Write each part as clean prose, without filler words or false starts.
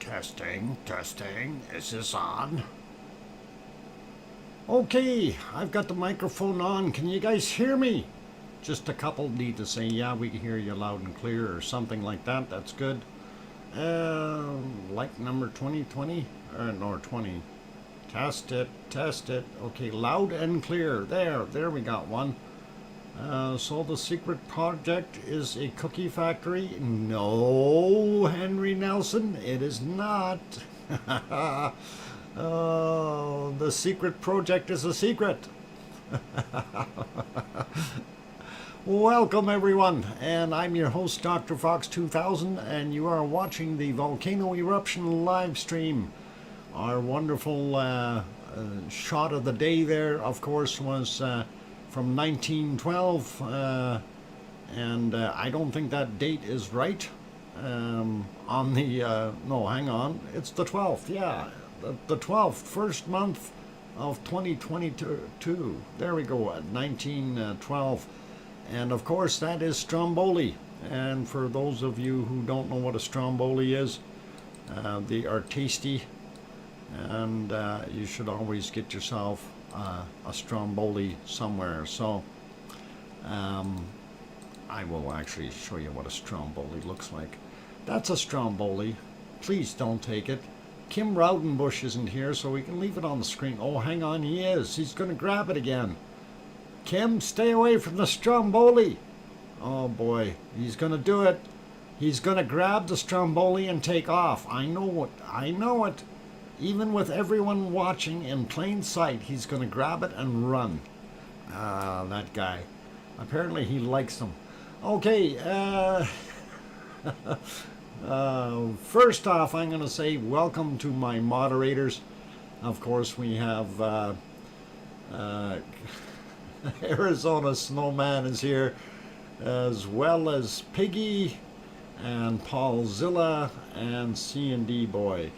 Testing, testing. Is this on? Okay, I've got the microphone on. Can you guys hear me? Just a couple need to say, yeah, we can hear you loud and clear or something like that. That's good. Like number 2020? No, 20. Test it, test it. Okay, loud and clear. There we got one. So the secret project is a cookie factory? No, Henry Nelson, it is not. Oh, the secret project is a secret. Welcome everyone, and I'm your host DrFox2000, and you are watching the Volcano Eruption live stream. Our wonderful shot of the day there, of course, was from 1912, and I don't think that date is right. On the no, hang on, it's the 12th. Yeah, the 12th, first month of 2022. There we go, 1912, and of course that is Stromboli. And for those of you who don't know what a Stromboli is, they are tasty, and you should always get yourself a Stromboli somewhere. So I will actually show you what a Stromboli looks like. That's a Stromboli. Please don't take it. Kim Raudenbush isn't here, so we can leave it on the screen. Oh, hang on, he is. He's going to grab it again. Kim, stay away from the Stromboli. Oh boy, he's going to do it. He's going to grab the Stromboli and take off. I know it. I know it. Even with everyone watching in plain sight, he's going to grab it and run. That guy. Apparently he likes them. Okay, first off, I'm going to say welcome to my moderators. Of course, we have Arizona Snowman is here, as well as Piggy and Paulzilla and C&D Boy.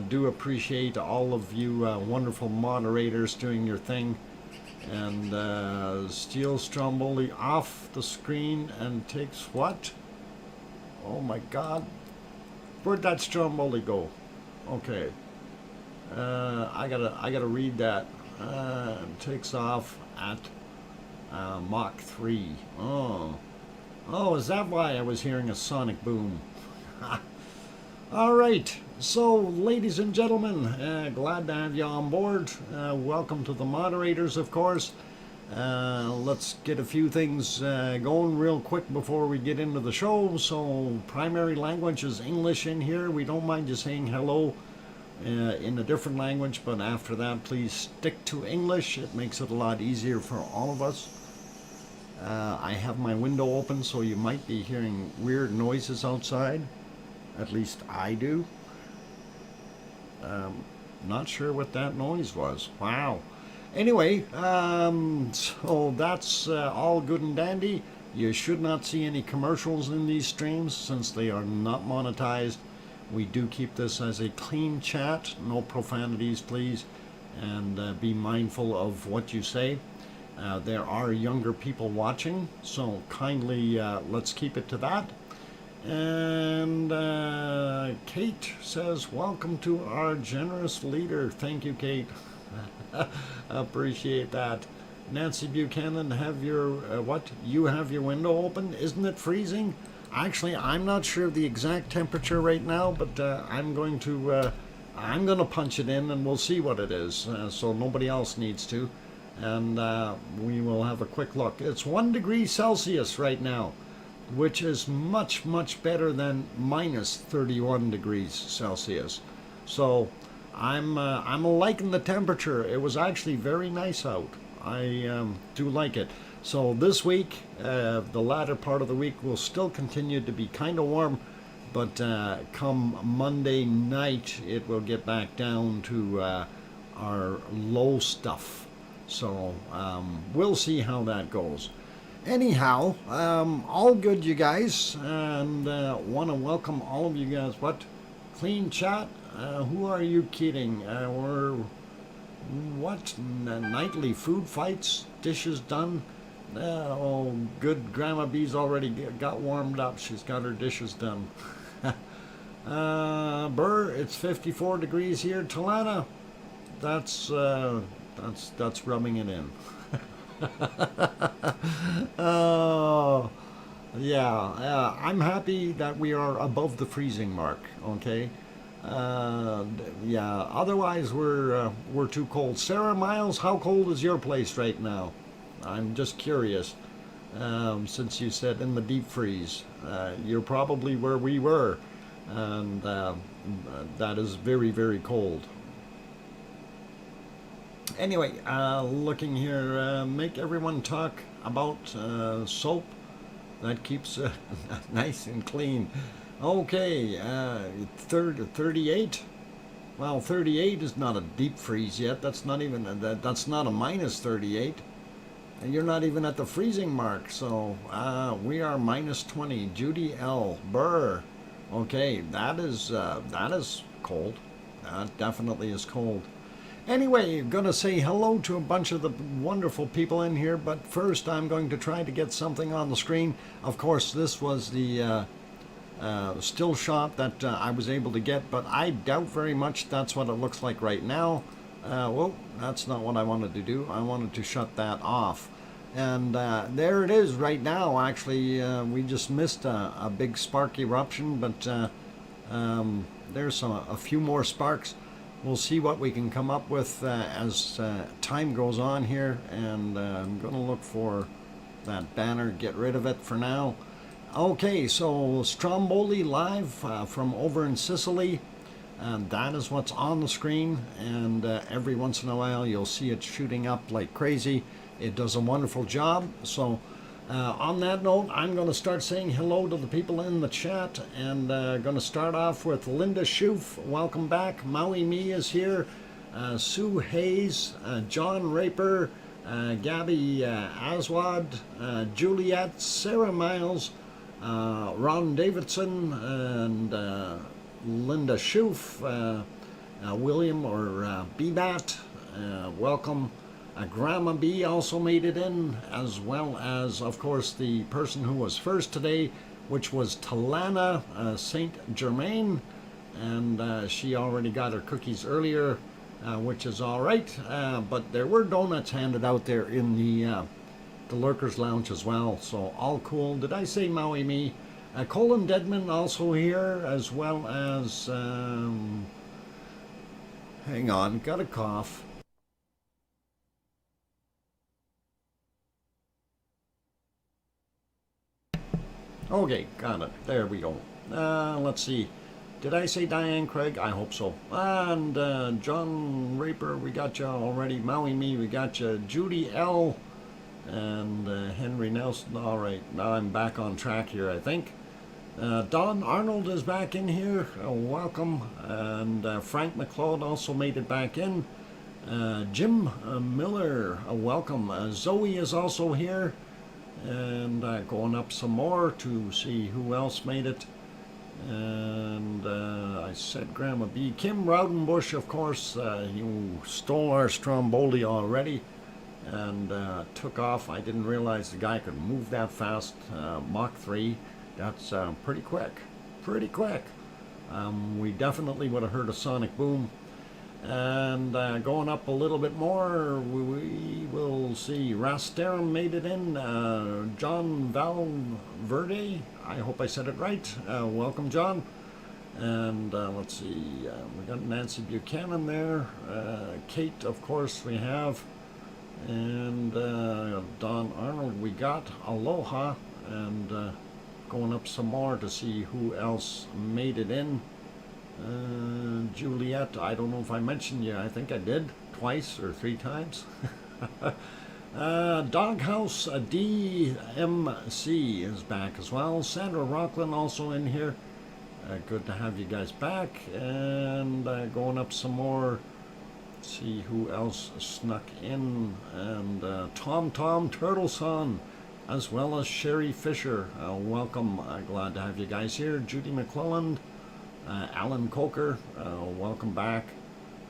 Do appreciate all of you wonderful moderators doing your thing. And Steel Stromboli off the screen and takes what? Oh my God. Where'd that Stromboli go? Okay. I gotta read that. Takes off at Mach 3. Oh, is that why I was hearing a sonic boom? All right, so ladies and gentlemen, glad to have you on board. Welcome to the moderators, of course. Let's get a few things going real quick before we get into the show. So primary language is English in here. We don't mind you saying hello in a different language, but after that, please stick to English. It makes it a lot easier for all of us. I have my window open, so you might be hearing weird noises outside. At least I do. Not sure what that noise was. Wow. Anyway, so that's all good and dandy. You should not see any commercials in these streams since they are not monetized. We do keep this as a clean chat. No profanities, please. And be mindful of what you say. There are younger people watching, so kindly let's keep it to that. And Kate says, welcome to our generous leader. Thank you, Kate. Appreciate that. Nancy Buchanan, have your what? You have your window open? Isn't it freezing? Actually, I'm not sure of the exact temperature right now, but I'm going to punch it in and we'll see what it is. So nobody else needs to, and we will have a quick look. It's 1 degree Celsius right now, which is much, much better than minus 31 degrees Celsius. So I'm liking the temperature. It was actually very nice out. I do like it. So this week, the latter part of the week will still continue to be kind of warm, but come Monday night, it will get back down to our low stuff. So we'll see how that goes. Anyhow, all good, you guys, and want to welcome all of you guys. What? Clean chat? Who are you kidding? We're what? Nightly food fights? Dishes done? Oh, good. Grandma B's already got warmed up. She's got her dishes done. Burr, it's 54 degrees here. Talana, that's rubbing it in. Oh, yeah. I'm happy that we are above the freezing mark. Okay. Yeah. Otherwise, we're too cold. Sarah Miles, how cold is your place right now? I'm just curious. Since you said in the deep freeze, you're probably where we were, and that is very, very cold. Anyway, looking here, make everyone talk about soap that keeps nice and clean. Okay, 38. Well, 38 is not a deep freeze yet. That's not even that's not a minus 38. And you're not even at the freezing mark. So we are minus 20. Judy L. Burr. Okay, that is cold. That definitely is cold. Anyway, I'm going to say hello to a bunch of the wonderful people in here, but first I'm going to try to get something on the screen. Of course, this was the still shot that I was able to get, but I doubt very much that's what it looks like right now. Well, that's not what I wanted to do. I wanted to shut that off. And there it is right now. Actually, we just missed a big spark eruption, but there's a few more sparks. We'll see what we can come up with as time goes on here, and I'm going to look for that banner, get rid of it for now. Okay, so Stromboli live from over in Sicily, and that is what's on the screen, and every once in a while you'll see it shooting up like crazy. It does a wonderful job. So on that note, I'm going to start saying hello to the people in the chat, and going to start off with Linda Schoof. Welcome back. Maui Me is here. Sue Hayes, John Raper, Gabby Aswad, Juliet, Sarah Miles, Ron Davidson, and Linda Schoof, William or BBAT. Welcome. Grandma B also made it in, as well as, of course, the person who was first today, which was Talana St. Germain, and she already got her cookies earlier, which is all right, but there were donuts handed out there in the Lurkers Lounge as well, so all cool. Did I say Maui Me? Colin Deadman also here, as well as, hang on, got a cough. Okay, got it. There we go. Let's see. Did I say Diane Craig? I hope so. And John Raper, we got you already. Maui Me, we got you. Judy L. And Henry Nelson. All right, now I'm back on track here, I think. Don Arnold is back in here. Welcome. And Frank McLeod also made it back in. Jim Miller, welcome. Zoe is also here. And going up some more to see who else made it. And I said Grandma B. Kim Rowdenbush, of course, you stole our Stromboli already and took off. I didn't realize the guy could move that fast. Mach 3, that's pretty quick, pretty quick. We definitely would have heard a sonic boom. And going up a little bit more, we will see Rasterum made it in. John Valverde, I hope I said it right. Welcome, John. And let's see, we got Nancy Buchanan there. Kate, of course, we have. And Don Arnold, we got. Aloha. And going up some more to see who else made it in. Juliet, I don't know if I mentioned you. I think I did twice or 3 times. Doghouse DMC is back as well. Sandra Rockland also in here. Good to have you guys back. And going up some more. See who else snuck in. And Tom Turtleson, as well as Sherry Fisher. Welcome. Glad to have you guys here. Judy McClelland. Alan Coker, welcome back.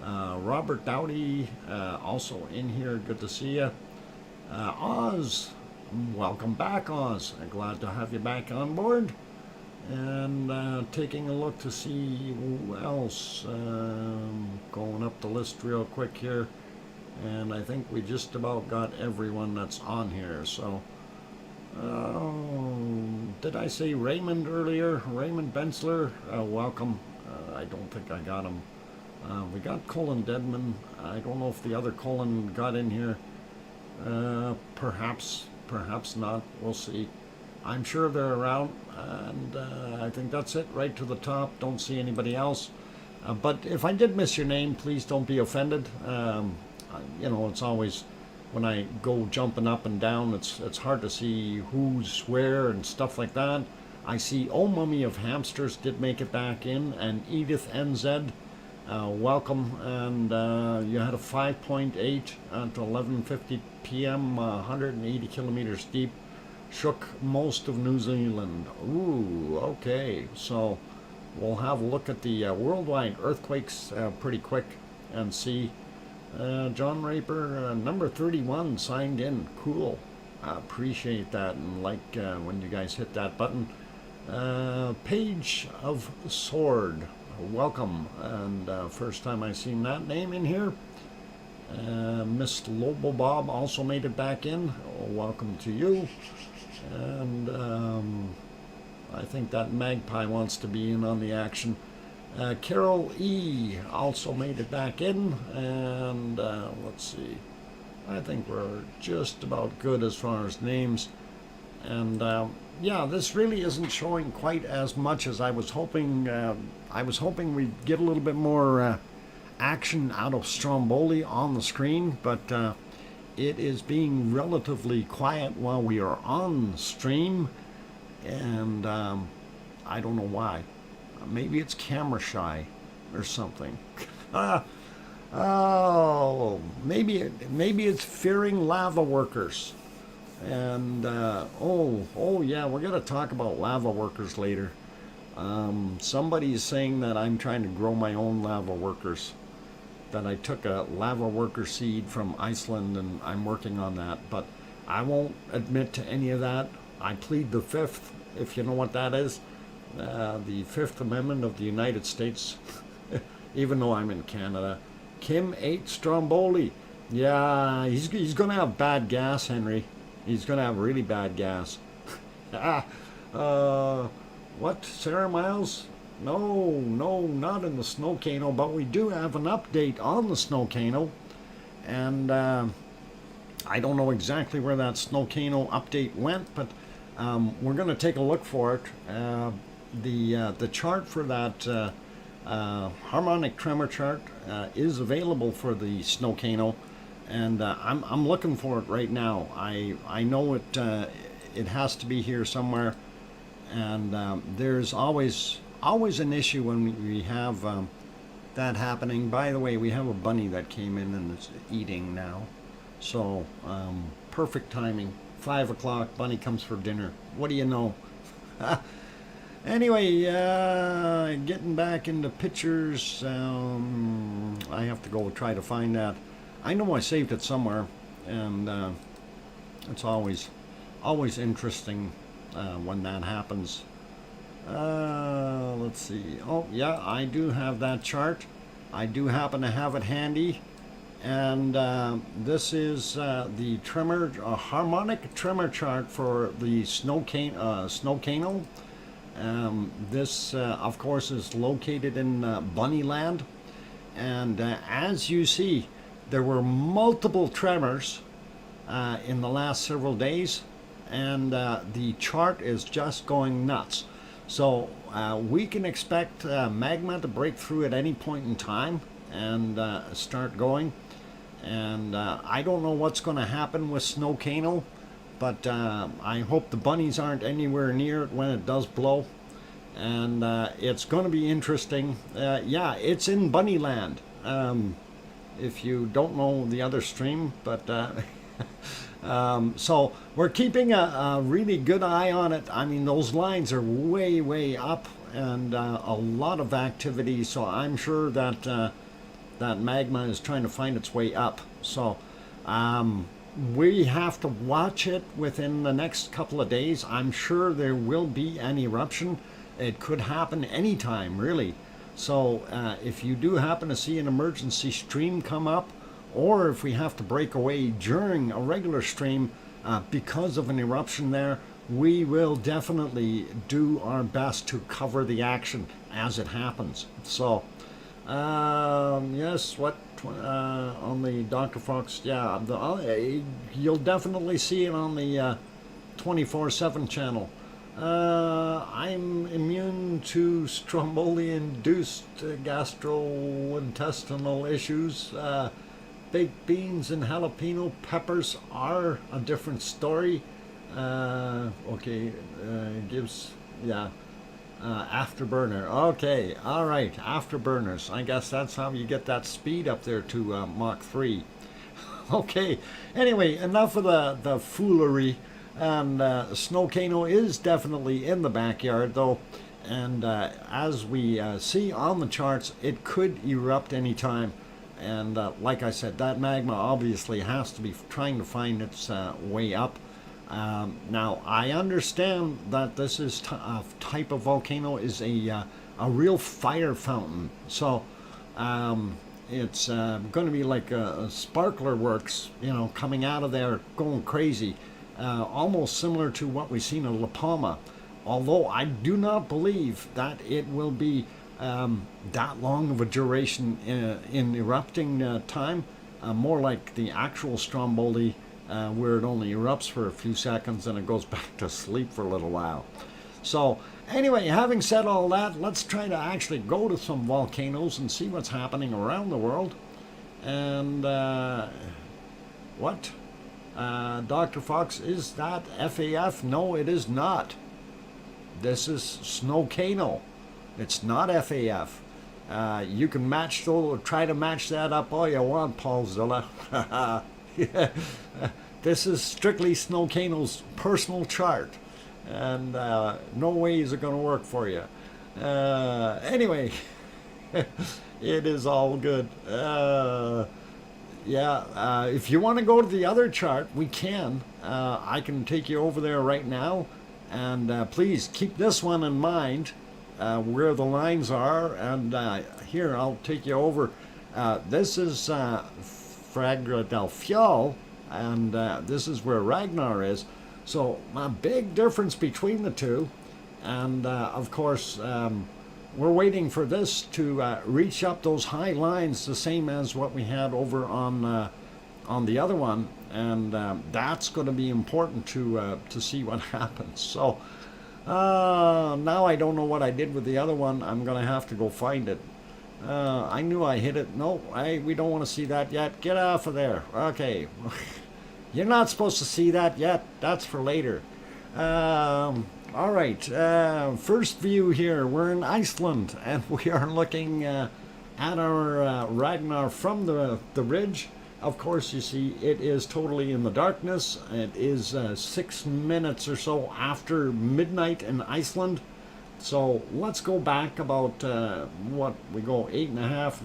Robert Dowdy, also in here. Good to see you. Oz, welcome back, Oz. Glad to have you back on board. and taking a look to see who else. Going up the list real quick here, and I think we just about got everyone that's on here. So, did I say Raymond earlier? Raymond Bensler, welcome. I don't think I got him. We got Colin Deadman. I don't know if the other Colin got in here. Perhaps not. We'll see. I'm sure they're around, and I think that's it, right to the top. Don't see anybody else. But if I did miss your name, please don't be offended. You know, it's always, when I go jumping up and down, it's hard to see who's where and stuff like that. I see Oh Mummy of Hamsters did make it back in, and Edith NZ, welcome. And you had a 5.8 at 11:50 p.m., 180 kilometers deep. Shook most of New Zealand. Ooh, okay. So we'll have a look at the worldwide earthquakes pretty quick and see. John Raper, number 31, signed in. Cool. I appreciate that, and like when you guys hit that button. Page of Sword, welcome. And first time I've seen that name in here. Miss Lobo Bob also made it back in. Welcome to you. And I think that Magpie wants to be in on the action. Carol E. also made it back in. And let's see. I think we're just about good as far as names. And yeah, this really isn't showing quite as much as I was hoping. I was hoping we'd get a little bit more action out of Stromboli on the screen, but it is being relatively quiet while we are on stream, and I don't know why. Maybe it's camera shy or something. Oh, maybe it's fearing lava workers. And oh yeah, we're gonna talk about lava workers later. Somebody is saying that I'm trying to grow my own lava workers, that I took a lava worker seed from Iceland and I'm working on that, but I won't admit to any of that. I plead the fifth, if you know what that is, the Fifth Amendment of the United States, even though I'm in Canada. Kim ate Stromboli. Yeah, he's gonna have bad gas, Henry. He's gonna have really bad gas. What, Sarah Miles? No, not in the snowcano, but we do have an update on the snowcano, and I don't know exactly where that snowcano update went, but we're going to take a look for it. The chart for that harmonic tremor chart is available for the snowcano, and I'm looking for it right now. I know it has to be here somewhere, and there's always an issue when we have that happening. By the way, we have a bunny that came in and is eating now, so perfect timing. 5 o'clock, bunny comes for dinner. What do you know? Anyway, getting back into pictures. I have to go try to find that. I know I saved it somewhere, and it's always interesting when that happens. Let's see. Oh yeah, I do have that chart. I do happen to have it handy, and this is the harmonic tremor chart for the snowcano. This of course is located in Bunnyland, and as you see, there were multiple tremors in the last several days, and the chart is just going nuts. So we can expect magma to break through at any point in time and start going. And I don't know what's going to happen with snowcano, but I hope the bunnies aren't anywhere near it when it does blow. And it's going to be interesting. Yeah, it's in Bunnyland. If you don't know the other stream, but so we're keeping a really good eye on it. I mean, those lines are way up, and a lot of activity, so I'm sure that that magma is trying to find its way up. So we have to watch it within the next couple of days. I'm sure there will be an eruption. It could happen anytime, really. So if you do happen to see an emergency stream come up, or if we have to break away during a regular stream because of an eruption there, we will definitely do our best to cover the action as it happens. So, yes, what on the Dr. Fox, yeah, you'll definitely see it on the 24/7 channel. I'm immune to Stromboli-induced gastrointestinal issues. Baked beans and jalapeno peppers are a different story. Okay, gives, yeah, afterburner. Okay, all right, afterburners. I guess that's how you get that speed up there to Mach 3. Okay, anyway, enough of the foolery. And Snowcano is definitely in the backyard, though, and as we see on the charts, it could erupt anytime. And like I said, that magma obviously has to be trying to find its way up. Now, I understand that this is a type of volcano is a real fire fountain. So it's going to be like a sparkler works, you know, coming out of there, going crazy. Almost similar to what we've seen in La Palma. Although I do not believe that it will be that long of a duration in erupting time. More like the actual Stromboli, where it only erupts for a few seconds and it goes back to sleep for a little while. So anyway, having said all that, let's try to actually go to some volcanoes and see what's happening around the world. And what? Dr. Fox, is that FAF? No, it is not. This is Snowcano. It's not FAF. You can try to match that up all you want, Paul Zilla. This is strictly Snowcano's personal chart, and no way is it going to work for you. Anyway, it is all good. Yeah, if you want to go to the other chart, we can. I can take you over there right now, and please keep this one in mind, where the lines are. And here, I'll take you over. This is Fragra del Fial, and this is where Ragnar is. So a big difference between the two, and of course, we're waiting for this to reach up those high lines, the same as what we had over on the other one, and that's going to be important to see what happens. So now I don't know what I did with the other one. I'm going to have to go find it. I knew I hit it. No, we don't want to see that yet. Get off of there. Okay. You're not supposed to see that yet. That's for later. All right, first view here. We're in Iceland, and we are looking at our Ragnar from the ridge. Of course, you see it is totally in the darkness. It is 6 minutes or so after midnight in Iceland. So let's go back about, what, we go 8.5,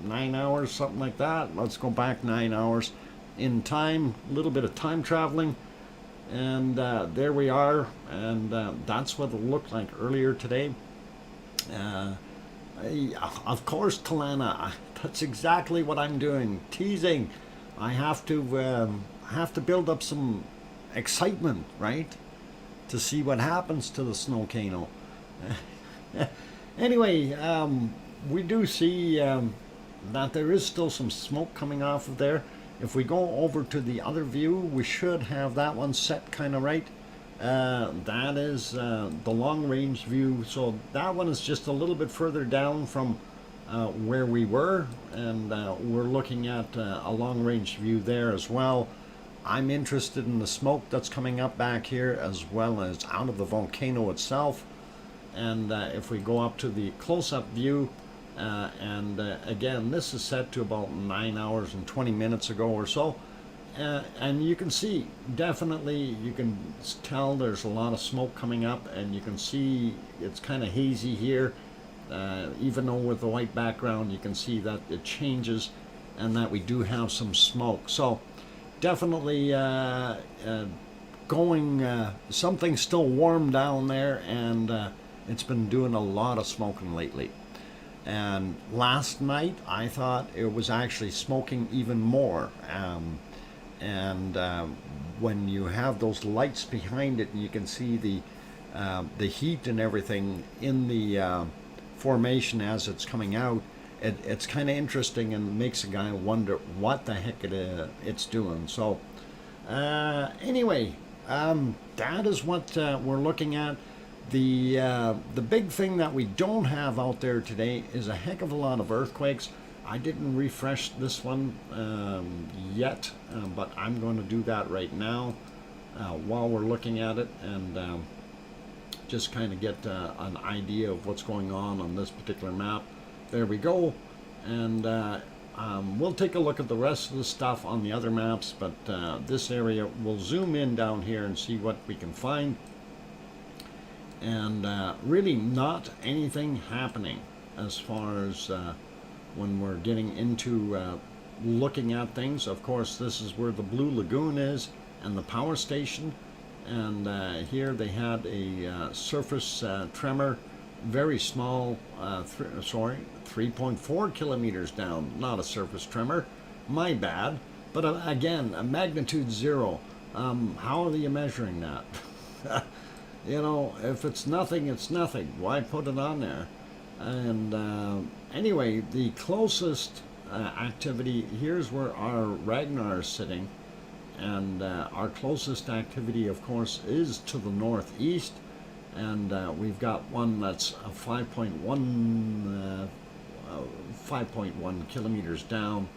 9 hours, something like that. Let's go back 9 hours in time, a little bit of time traveling. And there we are, and that's what it looked like earlier today. Of course, Talana, that's exactly what I'm doing, teasing. I have to build up some excitement, right, to see what happens to the Snowcano. Anyway, we do see that there is still some smoke coming off of there. If we go over to the other view, we should have that one set kind of right. That is the long range view. So that one is just a little bit further down from where we were. And we're looking at a long range view there as well. I'm interested in the smoke that's coming up back here, as well as out of the volcano itself. And if we go up to the close-up view, again, this is set to about 9 hours and 20 minutes ago or so, and you can see, definitely you can tell there's a lot of smoke coming up, and you can see it's kind of hazy here, even though with the white background you can see that it changes and that we do have some smoke. So definitely something's still warm down there, and it's been doing a lot of smoking lately. And last night I thought it was actually smoking even more. And when you have those lights behind it and you can see the heat and everything in the formation as it's coming out, it's kind of interesting and makes a guy wonder what the heck it's doing. So anyway, that is what we're looking at. The big thing that we don't have out there today is a heck of a lot of earthquakes. I didn't refresh this one yet, but I'm going to do that right now while we're looking at it, and just kind of get an idea of what's going on this particular map. There we go. And we'll take a look at the rest of the stuff on the other maps, but this area, we'll zoom in down here and see what we can find. And really not anything happening as far as when we're getting into looking at things. Of course, this is where the Blue Lagoon is and the power station. And here they had a surface tremor, very small, 3.4 kilometers down, not a surface tremor, my bad. But again, a magnitude 0. How are you measuring that? You know, if it's nothing, it's nothing. Why put it on there? And anyway, the closest activity, here's where our Ragnar is sitting. And our closest activity, of course, is to the northeast. And we've got one that's 5.1 kilometers down,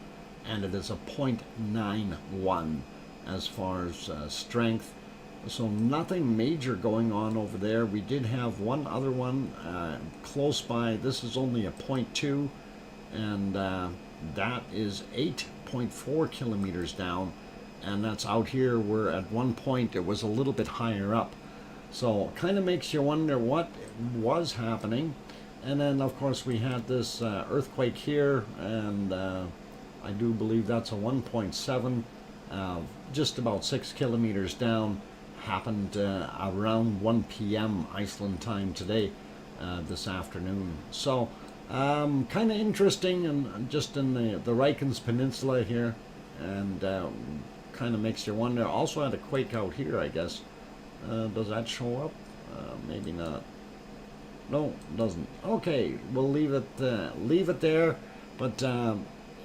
and it is a 0.91 as far as strength. So nothing major going on over there. We did have one other one close by. This is only a 0.2, and that is 8.4 kilometers down. And that's out here where at one point it was a little bit higher up. So kind of makes you wonder what was happening. And then of course we had this earthquake here, and I do believe that's a 1.7, just about 6 kilometers down. Happened around 1 p.m. Iceland time today, this afternoon. So kind of interesting, and just in the Reykjanes Peninsula here, and kind of makes you wonder. Also had a quake out here, I guess. Does that show up? Maybe not. No, doesn't. Okay, we'll leave it there. But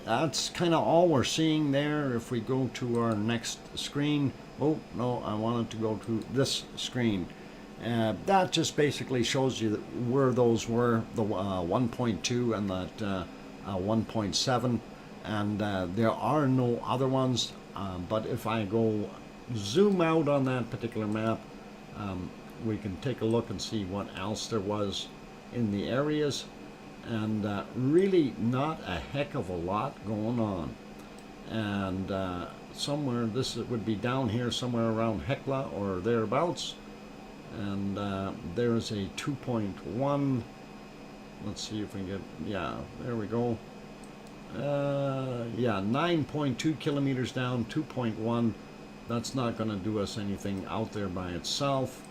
that's kind of all we're seeing there. If we go to our next screen. Oh, no, I wanted to go to this screen. That just basically shows you where those were, the 1.2 and that 1.7. And there are no other ones. But if I go zoom out on that particular map, we can take a look and see what else there was in the areas. And really not a heck of a lot going on. And somewhere, this would be down here somewhere around Hekla or thereabouts. And there's a 2.1. Let's see if we can get, yeah, there we go. Yeah, 9.2 kilometers down, 2.1. That's not going to do us anything out there by itself.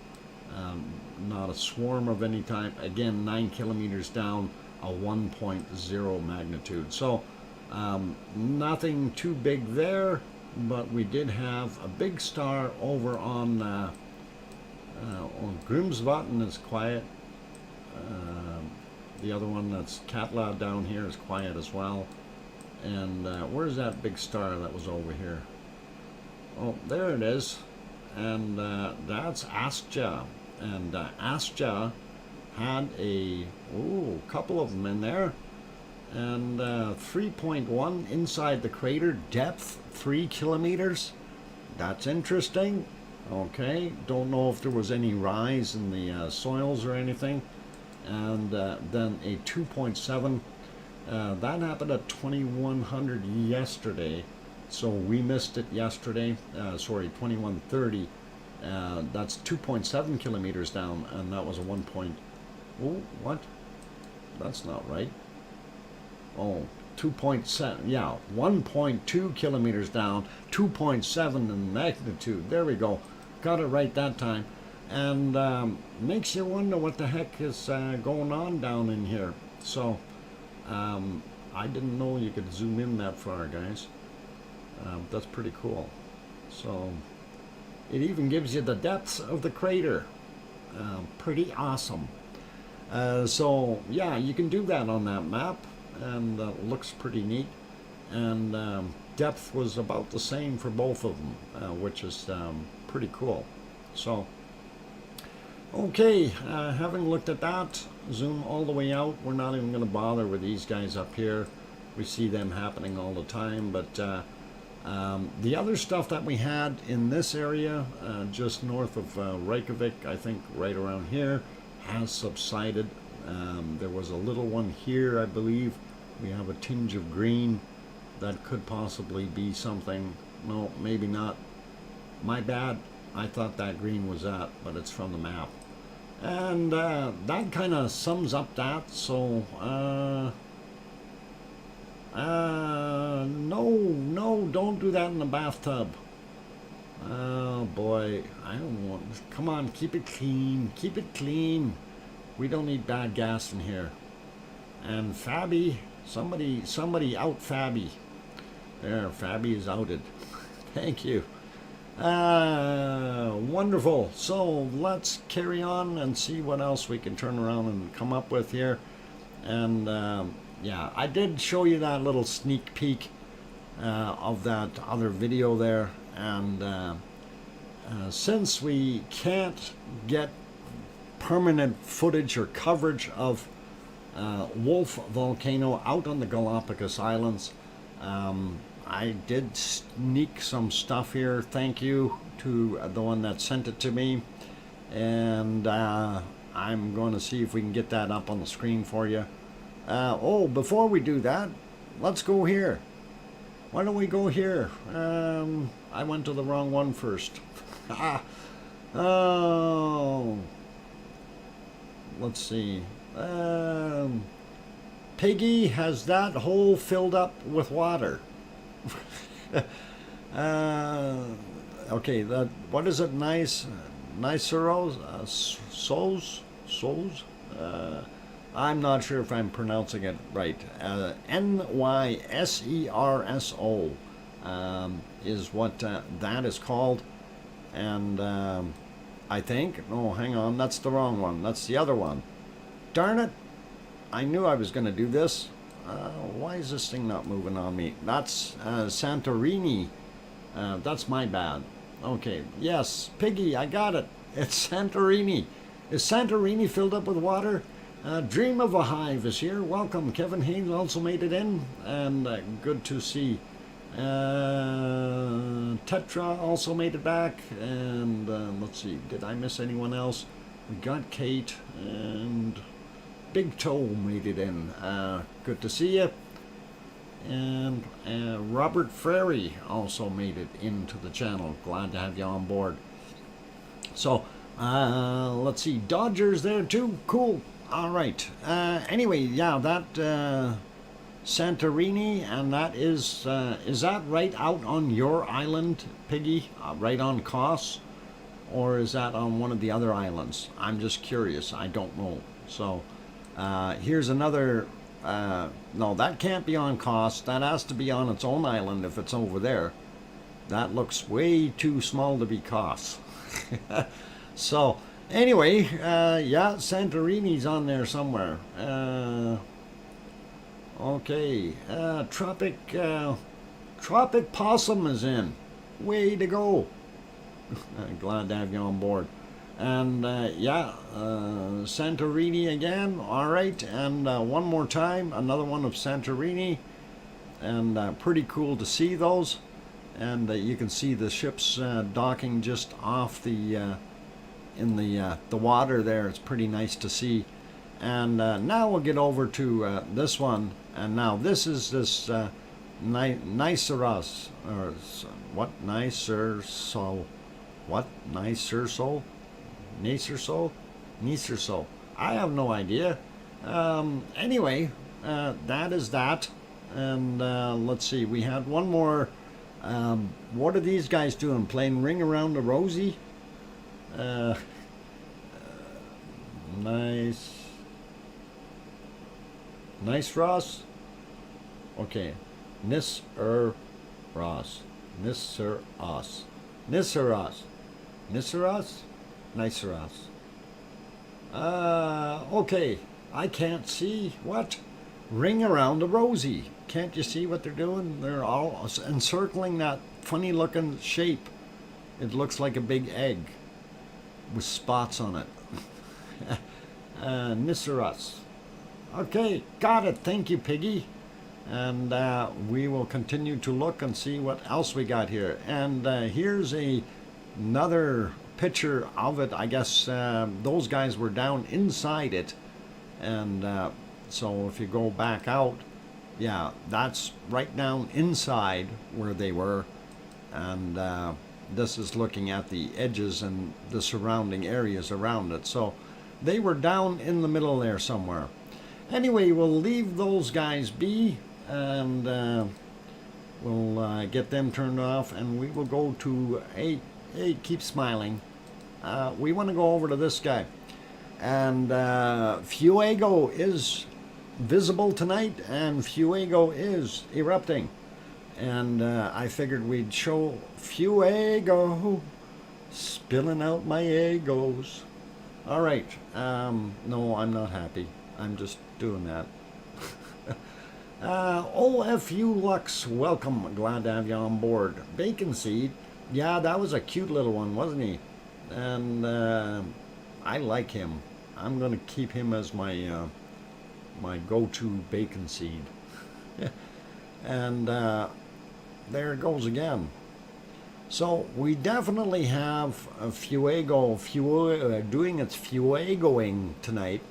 Not a swarm of any type. Again, 9 kilometers down, a 1.0 magnitude. So nothing too big there, but we did have a big star over on Grimsvatn is quiet. The other one that's Katla down here is quiet as well. And where's that big star that was over here? Oh, there it is. And that's Astja. And Astja had a couple of them in there. And 3.1 inside the crater, depth 3 kilometers. That's interesting. Okay, don't know if there was any rise in the soils or anything. And then a 2.7. That happened at 2100 yesterday, so we missed it yesterday. Sorry, 2130. That's 2.7 kilometers down, and that was a 1. Oh, what? That's not right. Oh, 2.7. Yeah, 1.2 kilometers down, 2.7 in magnitude. There we go. Got it right that time. and makes you wonder what the heck is going on down in here. So I didn't know you could zoom in that far, guys. That's pretty cool. So it even gives you the depths of the crater. Pretty awesome. So yeah, you can do that on that map, and looks pretty neat. And depth was about the same for both of them, which is pretty cool. So okay, having looked at that, zoom all the way out. We're not even going to bother with these guys up here. We see them happening all the time. But the other stuff that we had in this area, just north of Reykjavik, I think right around here, has subsided. There was a little one here, I believe. We have a tinge of green. That could possibly be something. No, maybe not. My bad. I thought that green was that, but it's from the map. And that kind of sums up that. So no, don't do that in the bathtub. Oh boy, I don't want. Come on, keep it clean. Keep it clean. We don't need bad gas in here. And Fabi, somebody out Fabi. There, Fabi is outed. Thank you. Wonderful. So let's carry on and see what else we can turn around and come up with here. And yeah, I did show you that little sneak peek of that other video there. And since we can't get permanent footage or coverage of Wolf Volcano out on the Galapagos Islands, I did sneak some stuff here. Thank you to the one that sent it to me. And I'm going to see if we can get that up on the screen for you. Oh, before we do that, let's go here. Why don't we go here? I went to the wrong one first. Oh. Let's see. Piggy, has that hole filled up with water? Okay, what is it? Niceros? Souls? I'm not sure if I'm pronouncing it right. Nyserso is what that is called. And I think, no, hang on, that's the wrong one. That's the other one. Darn it. I knew I was going to do this. Why is this thing not moving on me? That's Santorini. That's my bad. Okay, yes, Piggy, I got it. It's Santorini. Is Santorini filled up with water? Dream of a Hive is here. Welcome. Kevin Haynes also made it in. And good to see. Tetra also made it back. And let's see, did I miss anyone else? We got Kate and Big Toe made it in. Good to see you. And Robert Frary also made it into the channel. Glad to have you on board. So let's see, Dodgers there too. Cool. All right. Anyway, yeah, that Santorini, and that is that right out on your island, Piggy? Right on Kos? Or is that on one of the other islands? I'm just curious. I don't know. So here's another. No, that can't be on Kos. That has to be on its own island if it's over there. That looks way too small to be Kos. So anyway, yeah, Santorini's on there somewhere. Okay, Tropic Possum is in. Way to go. Glad to have you on board. And yeah, Santorini again. All right, and one more time, another one of Santorini. And pretty cool to see those. And you can see the ships docking just off the in the water there. It's pretty nice to see. And now we'll get over to this one. And now this is this Niceras, or what? Nicerso. What? Nicerso? Nicerso. I have no idea. Anyway, that is that. And let's see, we had one more. What are these guys doing? Playing Ring Around the Rosie? Nice. Nice, Ross? Okay. Ross. Nisseros. Nisseros. Nisseros? Niceros. Okay. I can't see. What? Ring around the rosy. Can't you see what they're doing? They're all encircling that funny looking shape. It looks like a big egg with spots on it. Nisseros. Okay, got it. Thank you, Piggy. And we will continue to look and see what else we got here. And here's another picture of it. I guess those guys were down inside it. And so if you go back out, yeah, that's right down inside where they were. And this is looking at the edges and the surrounding areas around it. So they were down in the middle there somewhere. Anyway, we'll leave those guys be, and we'll get them turned off, and we will go to, hey, keep smiling. We want to go over to this guy. And Fuego is visible tonight, and Fuego is erupting. And I figured we'd show Fuego spilling out my egos. All right. No, I'm not happy. I'm just doing that. OFU Lux, welcome. Glad to have you on board. Bacon Seed. Yeah, that was a cute little one, wasn't he? And I like him. I'm going to keep him as my my go-to Bacon Seed. And there it goes again. So we definitely have Fuego doing its Fuegoing tonight,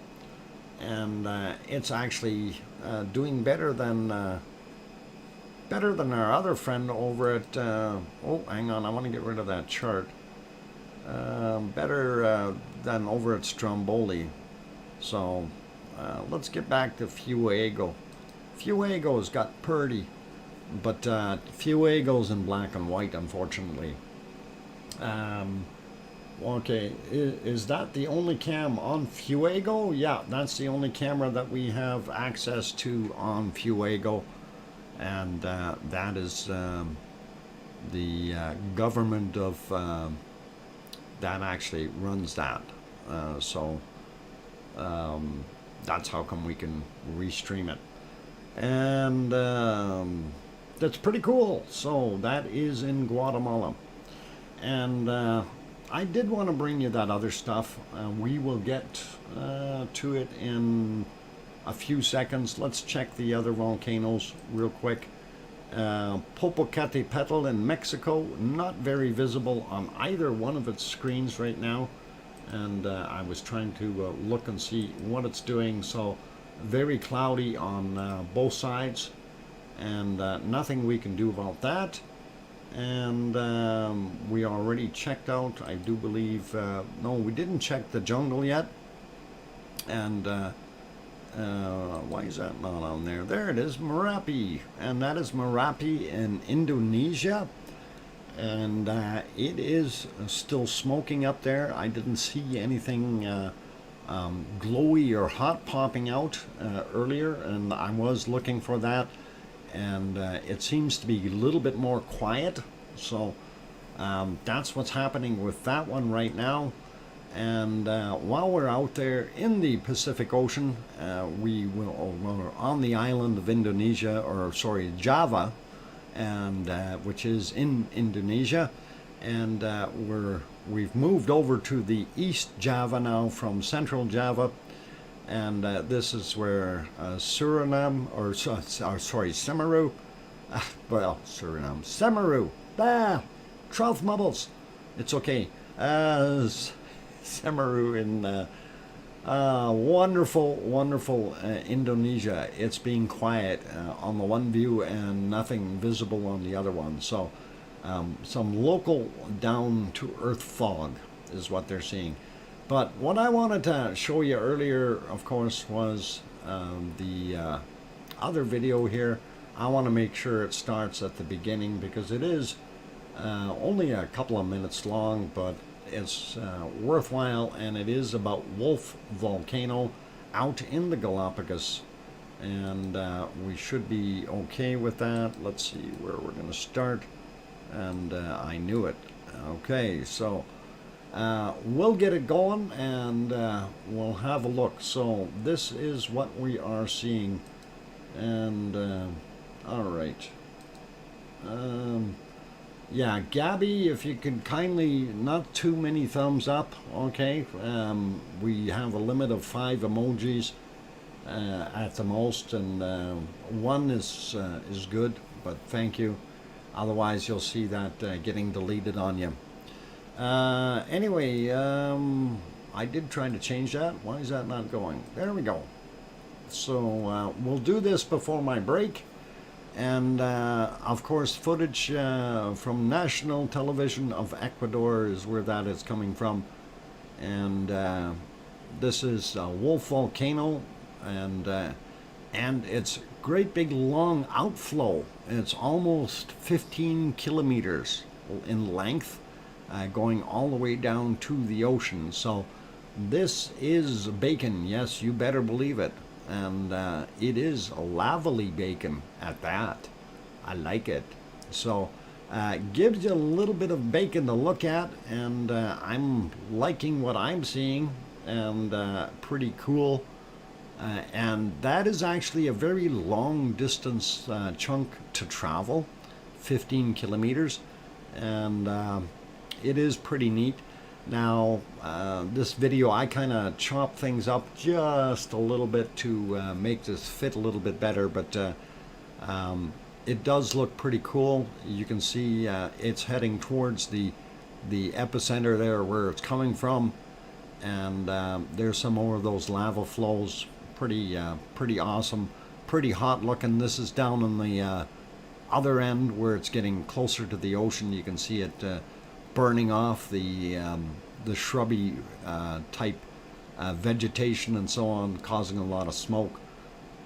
and it's actually doing better than our other friend over at. Oh, hang on, I want to get rid of that chart. Better than over at Stromboli. So let's get back to Fuego. Fuego's got Purdy. But Fuego's in black and white, unfortunately. Okay, is that the only cam on Fuego? Yeah, that's the only camera that we have access to on Fuego. And that is the government of that actually runs that. So that's how come we can restream it. And that's pretty cool. So that is in Guatemala. And I did want to bring you that other stuff. We will get to it in a few seconds. Let's check the other volcanoes real quick. Popocatépetl in Mexico, not very visible on either one of its screens right now. And I was trying to look and see what it's doing. So very cloudy on both sides. And nothing we can do about that. And we already checked out, I do believe, no, we didn't check the jungle yet. And why is that not on there? There it is, Merapi. And that is Merapi in Indonesia. And it is still smoking up there. I didn't see anything glowy or hot popping out earlier, and I was looking for that. And it seems to be a little bit more quiet, so that's what's happening with that one right now. And while we're out there in the Pacific Ocean, we're on the island of Indonesia, or sorry, Java, and which is in Indonesia, and we've moved over to the East Java now from Central Java. And this is where Suriname, or sorry, Semeru, well, Suriname, Semeru, Trough Mubbles, it's okay, Semeru in wonderful Indonesia. It's being quiet on the one view and nothing visible on the other one. So some local down-to-earth fog is what they're seeing. But what I wanted to show you earlier, of course, was the other video here. I want to make sure it starts at the beginning because it is only a couple of minutes long, but it's worthwhile, and it is about Wolf Volcano out in the Galapagos, and we should be okay with that. Let's see where we're going to start, and I knew it. Okay, so we'll get it going, and we'll have a look. So this is what we are seeing, and all right. Yeah, Gabby, if you could kindly, not too many thumbs up, okay? We have a limit of 5 emojis at the most, and 1 is good, but thank you. Otherwise, you'll see that getting deleted on you. Anyway, I did try to change that. Why is that not going? There we go. So we'll do this before my break. And of course, footage from National Television of Ecuador is where that is coming from. And this is Wolf Volcano, and it's great big long outflow. It's almost 15 kilometers in length, going all the way down to the ocean. So this is bacon. Yes, you better believe it. And it is lavally bacon at that. I like it. So gives you a little bit of bacon to look at, and I'm liking what I'm seeing, and pretty cool. And that is actually a very long distance chunk to travel, 15 kilometers, and it is pretty neat. Now, this video, I kind of chop things up just a little bit to make this fit a little bit better, but it does look pretty cool. You can see it's heading towards the epicenter there where it's coming from, and there's some more of those lava flows. Pretty awesome, pretty hot looking. This is down on the other end where it's getting closer to the ocean. You can see it burning off the shrubby type vegetation and so on, causing a lot of smoke.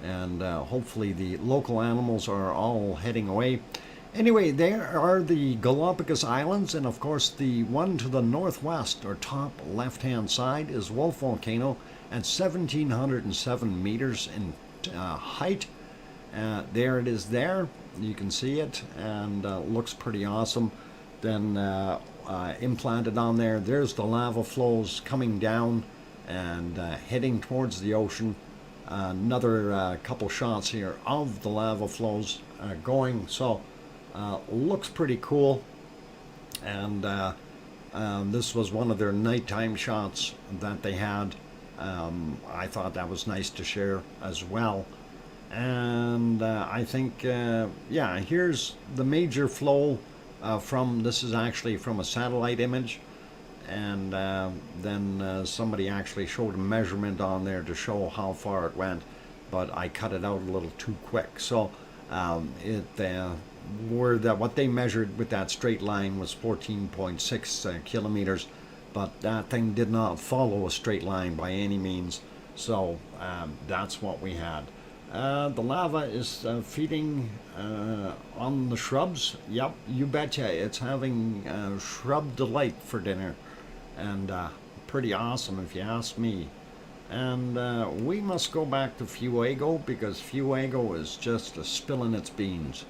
And hopefully the local animals are all heading away. Anyway, there are the Galapagos Islands, and of course the one to the northwest or top left-hand side is Wolf Volcano at 1,707 meters in height. There it is there. You can see it, and looks pretty awesome. Then implanted on there's the lava flows coming down and heading towards the ocean. Another couple shots here of the lava flows going. So looks pretty cool. And this was one of their nighttime shots that they had. I thought that was nice to share as well. And I think, yeah, here's the major flow from, this is actually from a satellite image, and then somebody actually showed a measurement on there to show how far it went, but I cut it out a little too quick. So what they measured with that straight line was 14.6 kilometers, but that thing did not follow a straight line by any means. So that's what we had. The lava is feeding on the shrubs. Yep, you betcha. It's having shrub delight for dinner, and pretty awesome if you ask me. And we must go back to Fuego, because Fuego is just spilling its beans.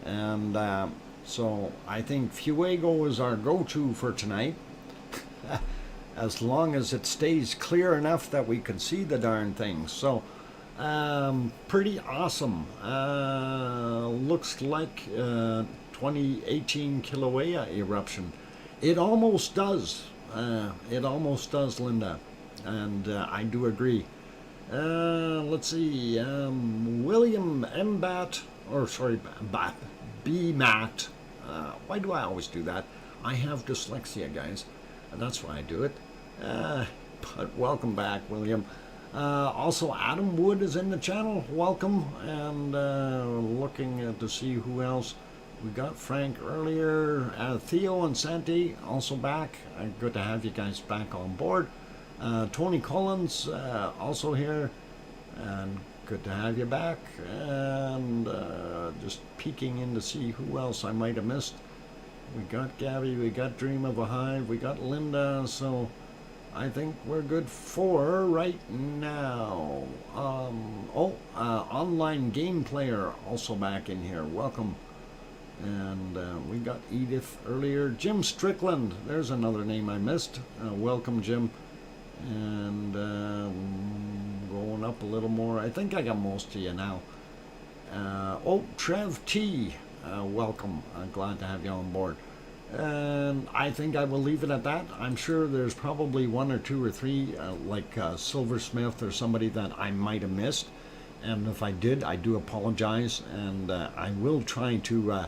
And so I think Fuego is our go-to for tonight, as long as it stays clear enough that we can see the darn thing. So pretty awesome. Looks like 2018 Kilauea eruption. It almost does. It almost does, Linda. And I do agree. Let's see. William Mbat, or sorry, BMAT. Why do I always do that? I have dyslexia, guys. That's why I do it. But welcome back, William. Also, Adam Wood is in the channel. Welcome. And looking to see who else. We got Frank earlier. Theo and Santi also back. Good to have you guys back on board. Tony Collins also here. And good to have you back. And just peeking in to see who else I might have missed. We got Gabby, we got Dream of a Hive, we got Linda, so I think we're good for right now. Online game player also back in here. Welcome. And we got Edith earlier. Jim Strickland, there's another name I missed. Welcome, Jim. And going up a little more. I think I got most of you now. Trev T, welcome. Glad to have you on board. And I think I will leave it at that. I'm sure there's probably one or two or three, like Silversmith or somebody that I might have missed. And if I did, I do apologize. And I will try to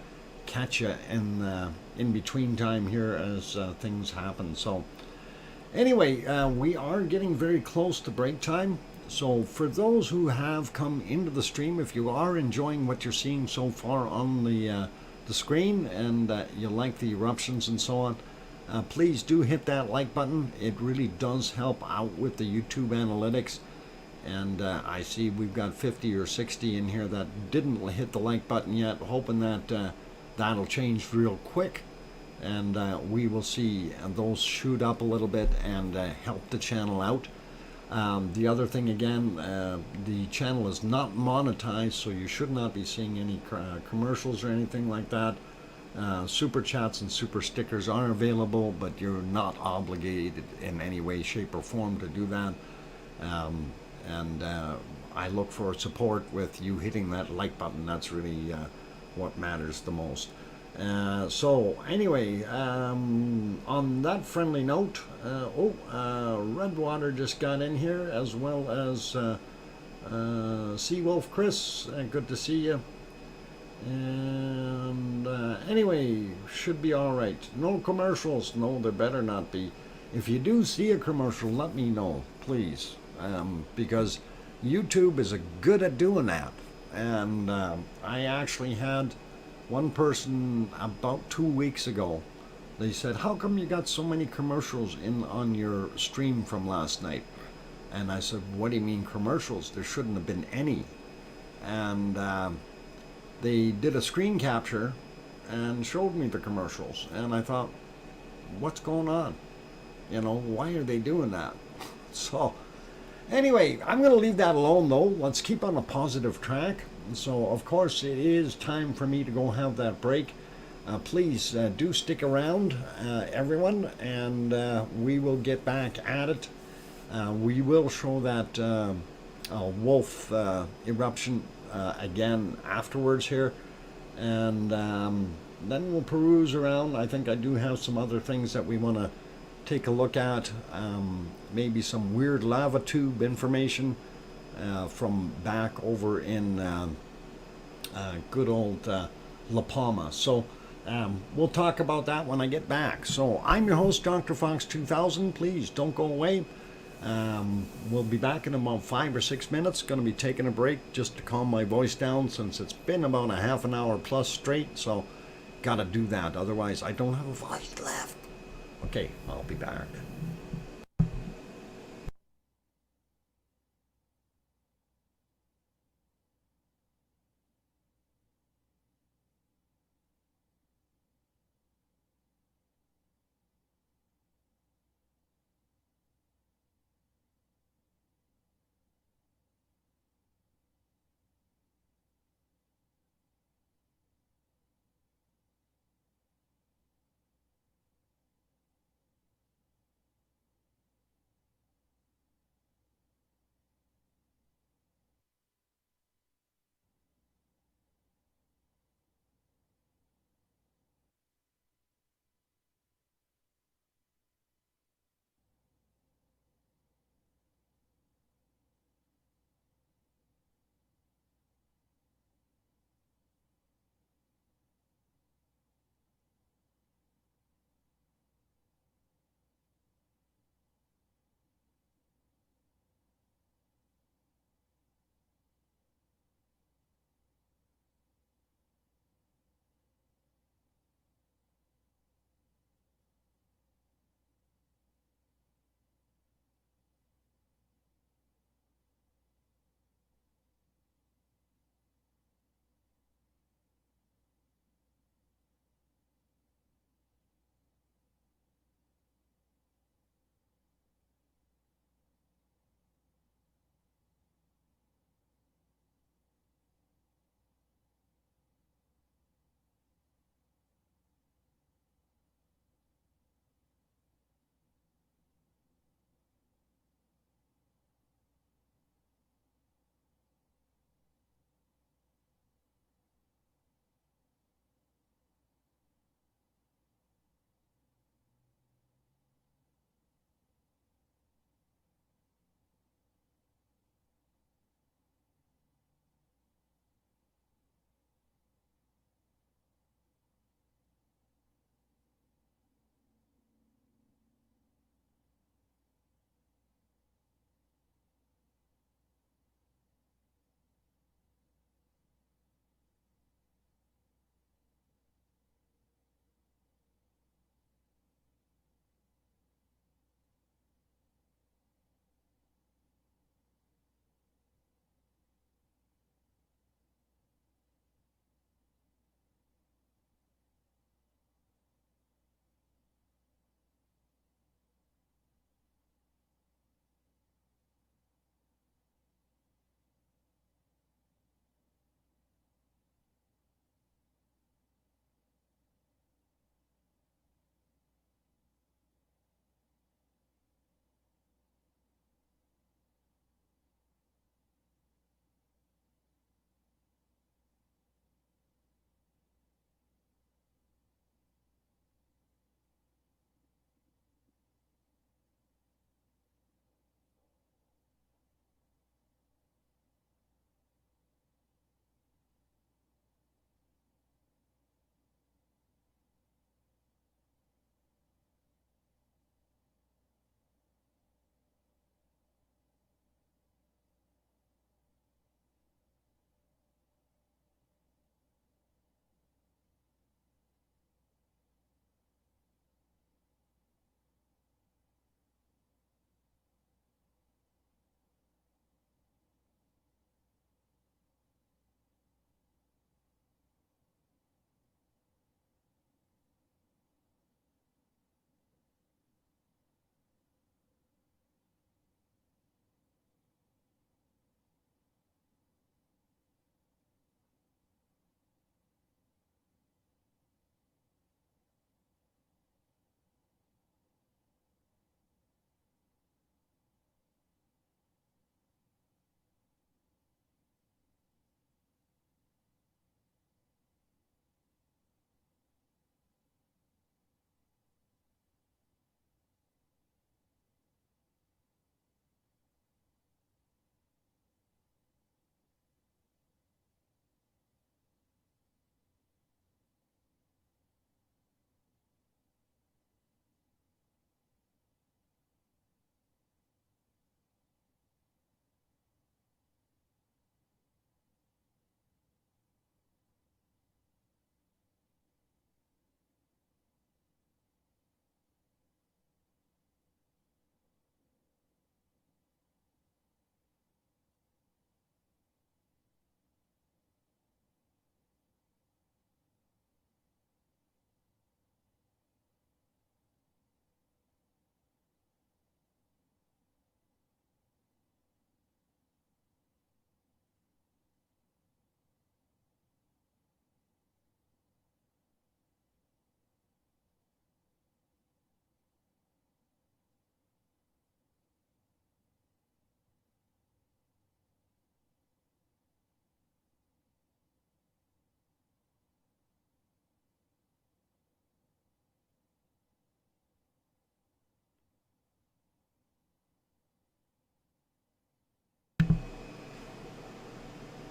catch you in between time here as things happen. So anyway, we are getting very close to break time. So for those who have come into the stream, if you are enjoying what you're seeing so far on the screen and you like the eruptions and so on, please do hit that like button. It really does help out with the YouTube analytics. And I see we've got 50 or 60 in here that didn't hit the like button yet, hoping that that'll change real quick. And we will see those shoot up a little bit and help the channel out. The other thing again, the channel is not monetized, so you should not be seeing any commercials or anything like that. Super chats and super stickers are available, but you're not obligated in any way, shape, or form to do that. And I look for support with you hitting that like button. That's really what matters the most. So anyway, on that friendly note, Redwater just got in here, as well as Seawolf Chris. Good to see you. And anyway, should be all right. No commercials. No, there better not be. If you do see a commercial, let me know, please, because YouTube is good at doing that. And I actually had one person about 2 weeks ago, they said, how come you got so many commercials on your stream from last night? And I said, what do you mean commercials? There shouldn't have been any. And they did a screen capture and showed me the commercials. And I thought, what's going on? You know, why are they doing that? So anyway, I'm going to leave that alone though. Let's keep on a positive track. So of course it is time for me to go have that break. Please do stick around, everyone, and we will get back at it. We will show that wolf eruption again afterwards here, and then we'll peruse around. I think I do have some other things that we want to take a look at, maybe some weird lava tube information from back over in good old La Palma. So we'll talk about that when I get back. So I'm your host, DrFox2000. Please don't go away. We'll be back in about 5 or 6 minutes. Going to be taking a break just to calm my voice down, since it's been about a half an hour plus straight. So gotta do that, otherwise I don't have a voice left. Okay, I'll be back.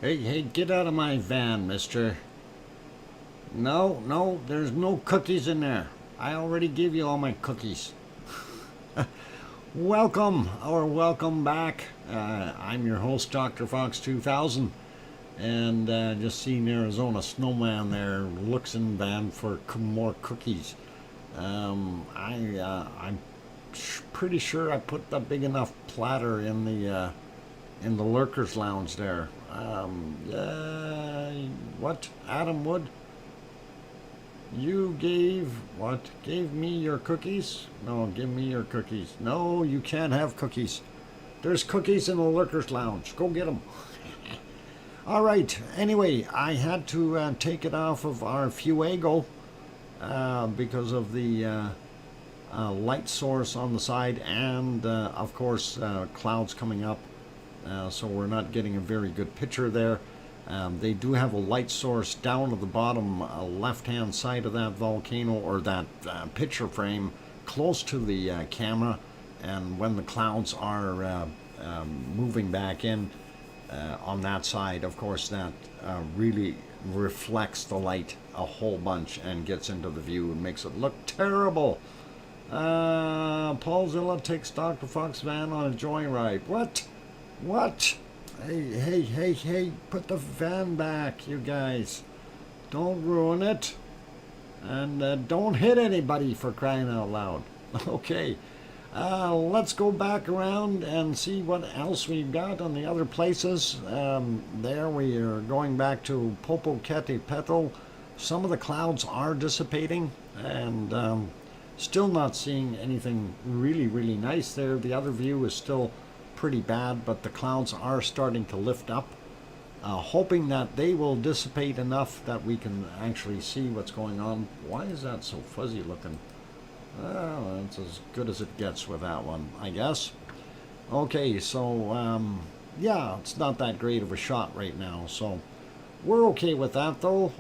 Hey, get out of my van, mister. No, there's no cookies in there. I already gave you all my cookies. Welcome back. I'm your host, DrFox2000, and just seeing Arizona Snowman there, looks in van for more cookies. I'm pretty sure I put a big enough platter in the lurkers lounge there. What? Adam Wood? You gave me your cookies? No, give me your cookies. No, you can't have cookies. There's cookies in the lurkers lounge. Go get them. All right. Anyway, I had to take it off of our Fuego because of the light source on the side, and of course clouds coming up. So we're not getting a very good picture there. They do have a light source down at the bottom left-hand side of that volcano, or that picture frame, close to the camera. And when the clouds are moving back in on that side, of course, that really reflects the light a whole bunch and gets into the view and makes it look terrible. Paul Zilla takes Dr. Fox van on a joyride. What? Hey, put the van back, you guys. Don't ruin it. And don't hit anybody, for crying out loud. Okay. Let's go back around and see what else we've got on the other places. There we are going back to Popocatépetl. Some of the clouds are dissipating, and still not seeing anything really nice there. The other view is still pretty bad, but the clouds are starting to lift up, hoping that they will dissipate enough that we can actually see what's going on. Why is that so fuzzy looking? Well, it's as good as it gets with that one, I guess. Okay, so yeah, it's not that great of a shot right now, so we're okay with that though.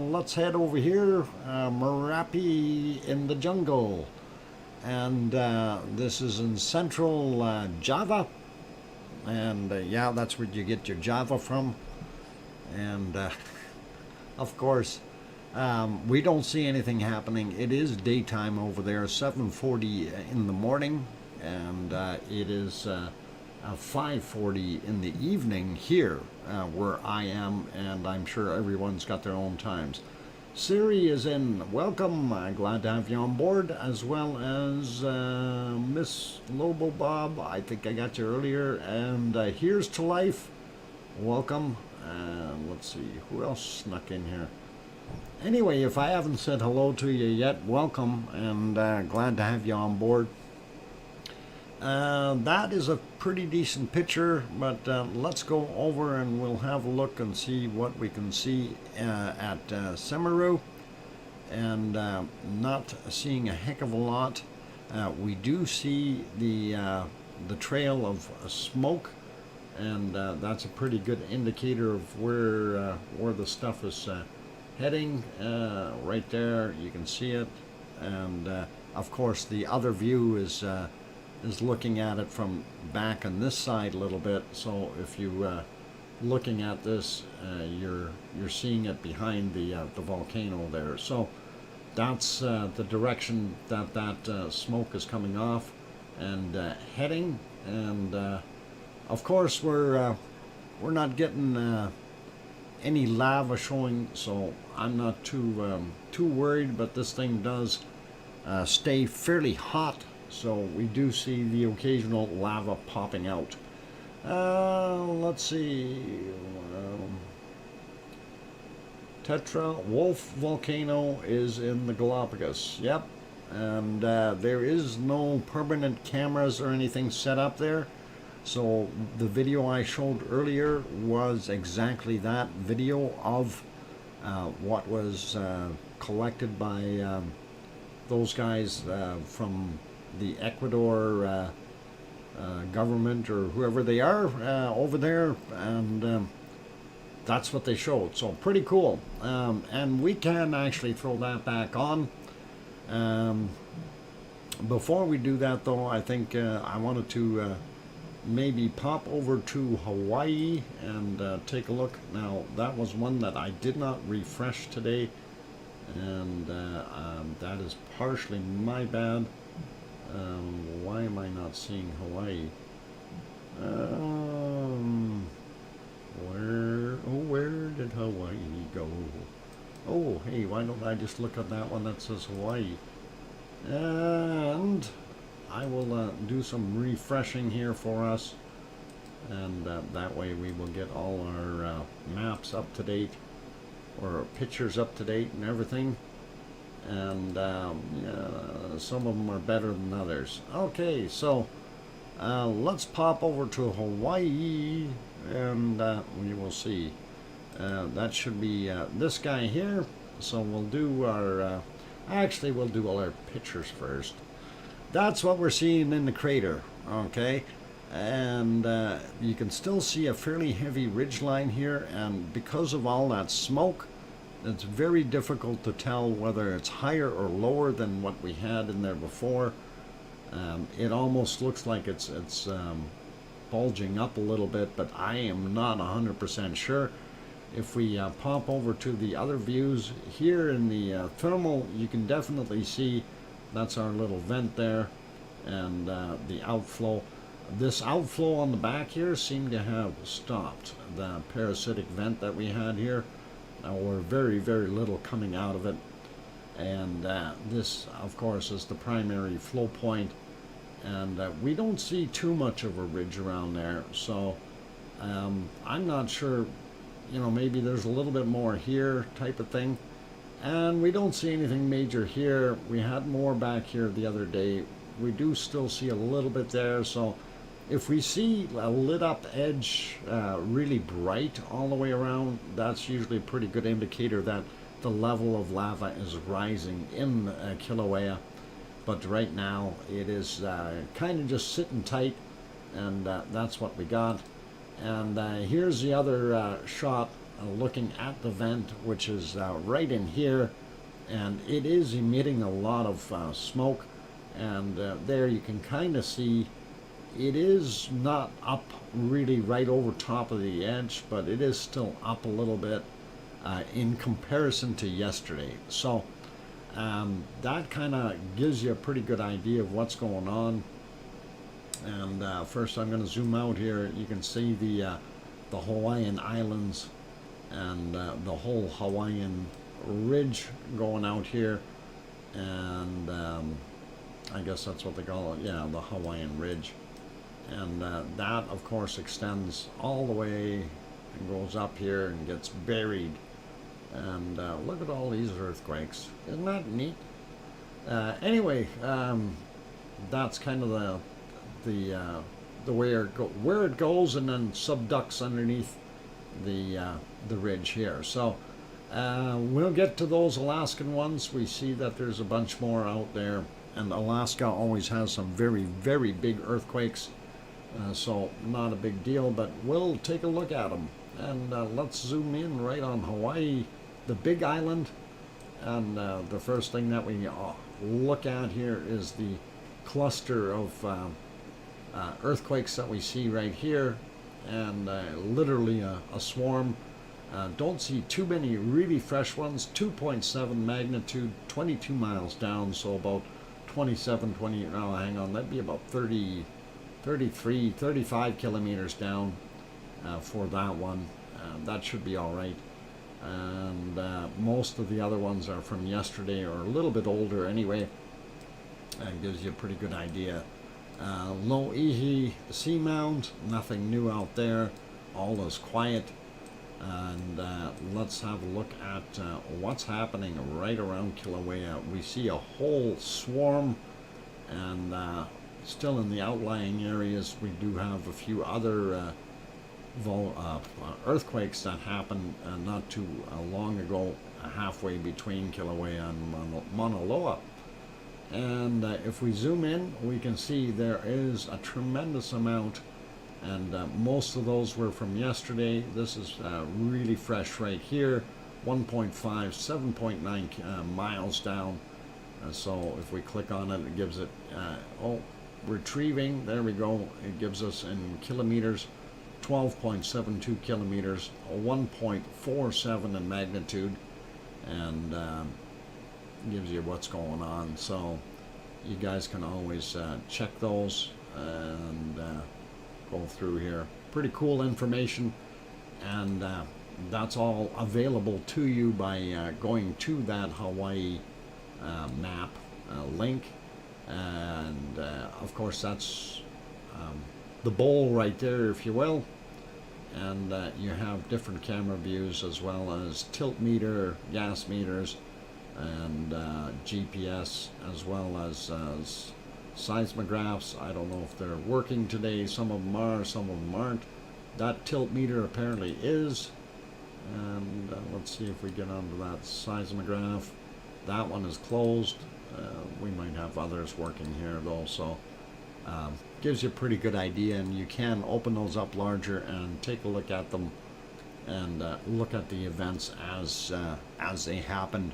Let's head over here. Merapi in the jungle. And this is in central Java, and yeah, that's where you get your Java from. And of course, we don't see anything happening. It is daytime over there, 7:40 in the morning, and it is 5:40 in the evening here where I am, and I'm sure everyone's got their own times. Siri is in. Welcome. Glad to have you on board, as well as Miss Lobo Bob. I think I got you earlier. And Here's to Life. Welcome. Let's see, who else snuck in here? Anyway, if I haven't said hello to you yet, welcome, and glad to have you on board. That is a pretty decent picture, but let's go over and we'll have a look and see what we can see at Semeru. And not seeing a heck of a lot. We do see the trail of smoke, and that's a pretty good indicator of where the stuff is heading. Right there, you can see it, and of course the other view is looking at it from back on this side a little bit. So if you looking at this, you're seeing it behind the volcano there. So that's the direction that smoke is coming off and heading. And of course we're not getting any lava showing, so I'm not too worried. But this thing does stay fairly hot. So we do see the occasional lava popping out. Let's see. Tetra Wolf Volcano is in the Galapagos. Yep. And there is no permanent cameras or anything set up there. So the video I showed earlier was exactly that video of what was collected by those guys from the Ecuador government, or whoever they are over there, and that's what they showed. So pretty cool. And we can actually throw that back on. Before we do that though, I think I wanted to maybe pop over to Hawaii and take a look. Now, that was one that I did not refresh today, and that is partially my bad. Why am I not seeing Hawaii? Where did Hawaii go? Oh, hey, why don't I just look at that one that says Hawaii? And I will do some refreshing here for us, and that way we will get all our maps up to date, or pictures up to date and everything. And some of them are better than others. Okay, so let's pop over to Hawaii, and we will see. That should be this guy here. So we'll do our actually we'll do all our pictures first. That's what we're seeing in the crater, okay? And you can still see a fairly heavy ridge line here, and because of all that smoke, it's very difficult to tell whether it's higher or lower than what we had in there before. It almost looks like it's bulging up a little bit, but I am not 100% sure. If we pop over to the other views here in the thermal, you can definitely see that's our little vent there, and the outflow. This outflow on the back here seemed to have stopped. The parasitic vent that we had here, or very, very little coming out of it. And this, of course, is the primary flow point. And we don't see too much of a ridge around there. So I'm not sure, you know, maybe there's a little bit more here type of thing. And we don't see anything major here. We had more back here the other day. We do still see a little bit there. So if we see a lit up edge really bright all the way around, that's usually a pretty good indicator that the level of lava is rising in Kilauea. But right now it is kind of just sitting tight, and that's what we got. And here's the other shot looking at the vent, which is right in here, and it is emitting a lot of smoke. And there you can kind of see it is not up really right over top of the edge, but it is still up a little bit in comparison to yesterday. So that kind of gives you a pretty good idea of what's going on. And first I'm going to zoom out here. You can see the Hawaiian Islands and the whole Hawaiian ridge going out here. And I guess that's what they call it. Yeah, the Hawaiian ridge. And that, of course, extends all the way and goes up here and gets buried. And look at all these earthquakes. Isn't that neat? Anyway, that's kind of the way where it goes, and then subducts underneath the ridge here. So we'll get to those Alaskan ones. We see that there's a bunch more out there, and Alaska always has some very, very big earthquakes. So not a big deal, but we'll take a look at them. And let's zoom in right on Hawaii, the big island. And the first thing that we look at here is the cluster of earthquakes that we see right here. And literally a swarm. Don't see too many really fresh ones. 2.7 magnitude, 22 miles down, so about 27, 20, oh, hang on, that'd be about 30, 33, 35 kilometers down for that one. That should be all right. And most of the other ones are from yesterday, or a little bit older anyway. That gives you a pretty good idea. Loihi Seamound, nothing new out there. All is quiet. And let's have a look at what's happening right around Kilauea. We see a whole swarm, and still in the outlying areas we do have a few other earthquakes that happened not too long ago, halfway between Kilauea and Mauna Loa. And if we zoom in, we can see there is a tremendous amount, and most of those were from yesterday. This is really fresh right here, 1.5, 7.9 miles down. So if we click on it, it gives it, oh, retrieving. There we go. It gives us in kilometers 12.72 kilometers, 1.47 in magnitude, and gives you what's going on. So you guys can always check those and go through here. Pretty cool information, and that's all available to you by going to that Hawaii map link. And of course that's the bowl right there, if you will, and you have different camera views as well as tilt meter, gas meters, and GPS, as well as seismographs. I don't know if they're working today. Some of them are, some of them aren't. That tilt meter apparently is, and let's see if we get onto that seismograph. That one is closed. We might have others working here though, so gives you a pretty good idea, and you can open those up larger and take a look at them and look at the events as they happened,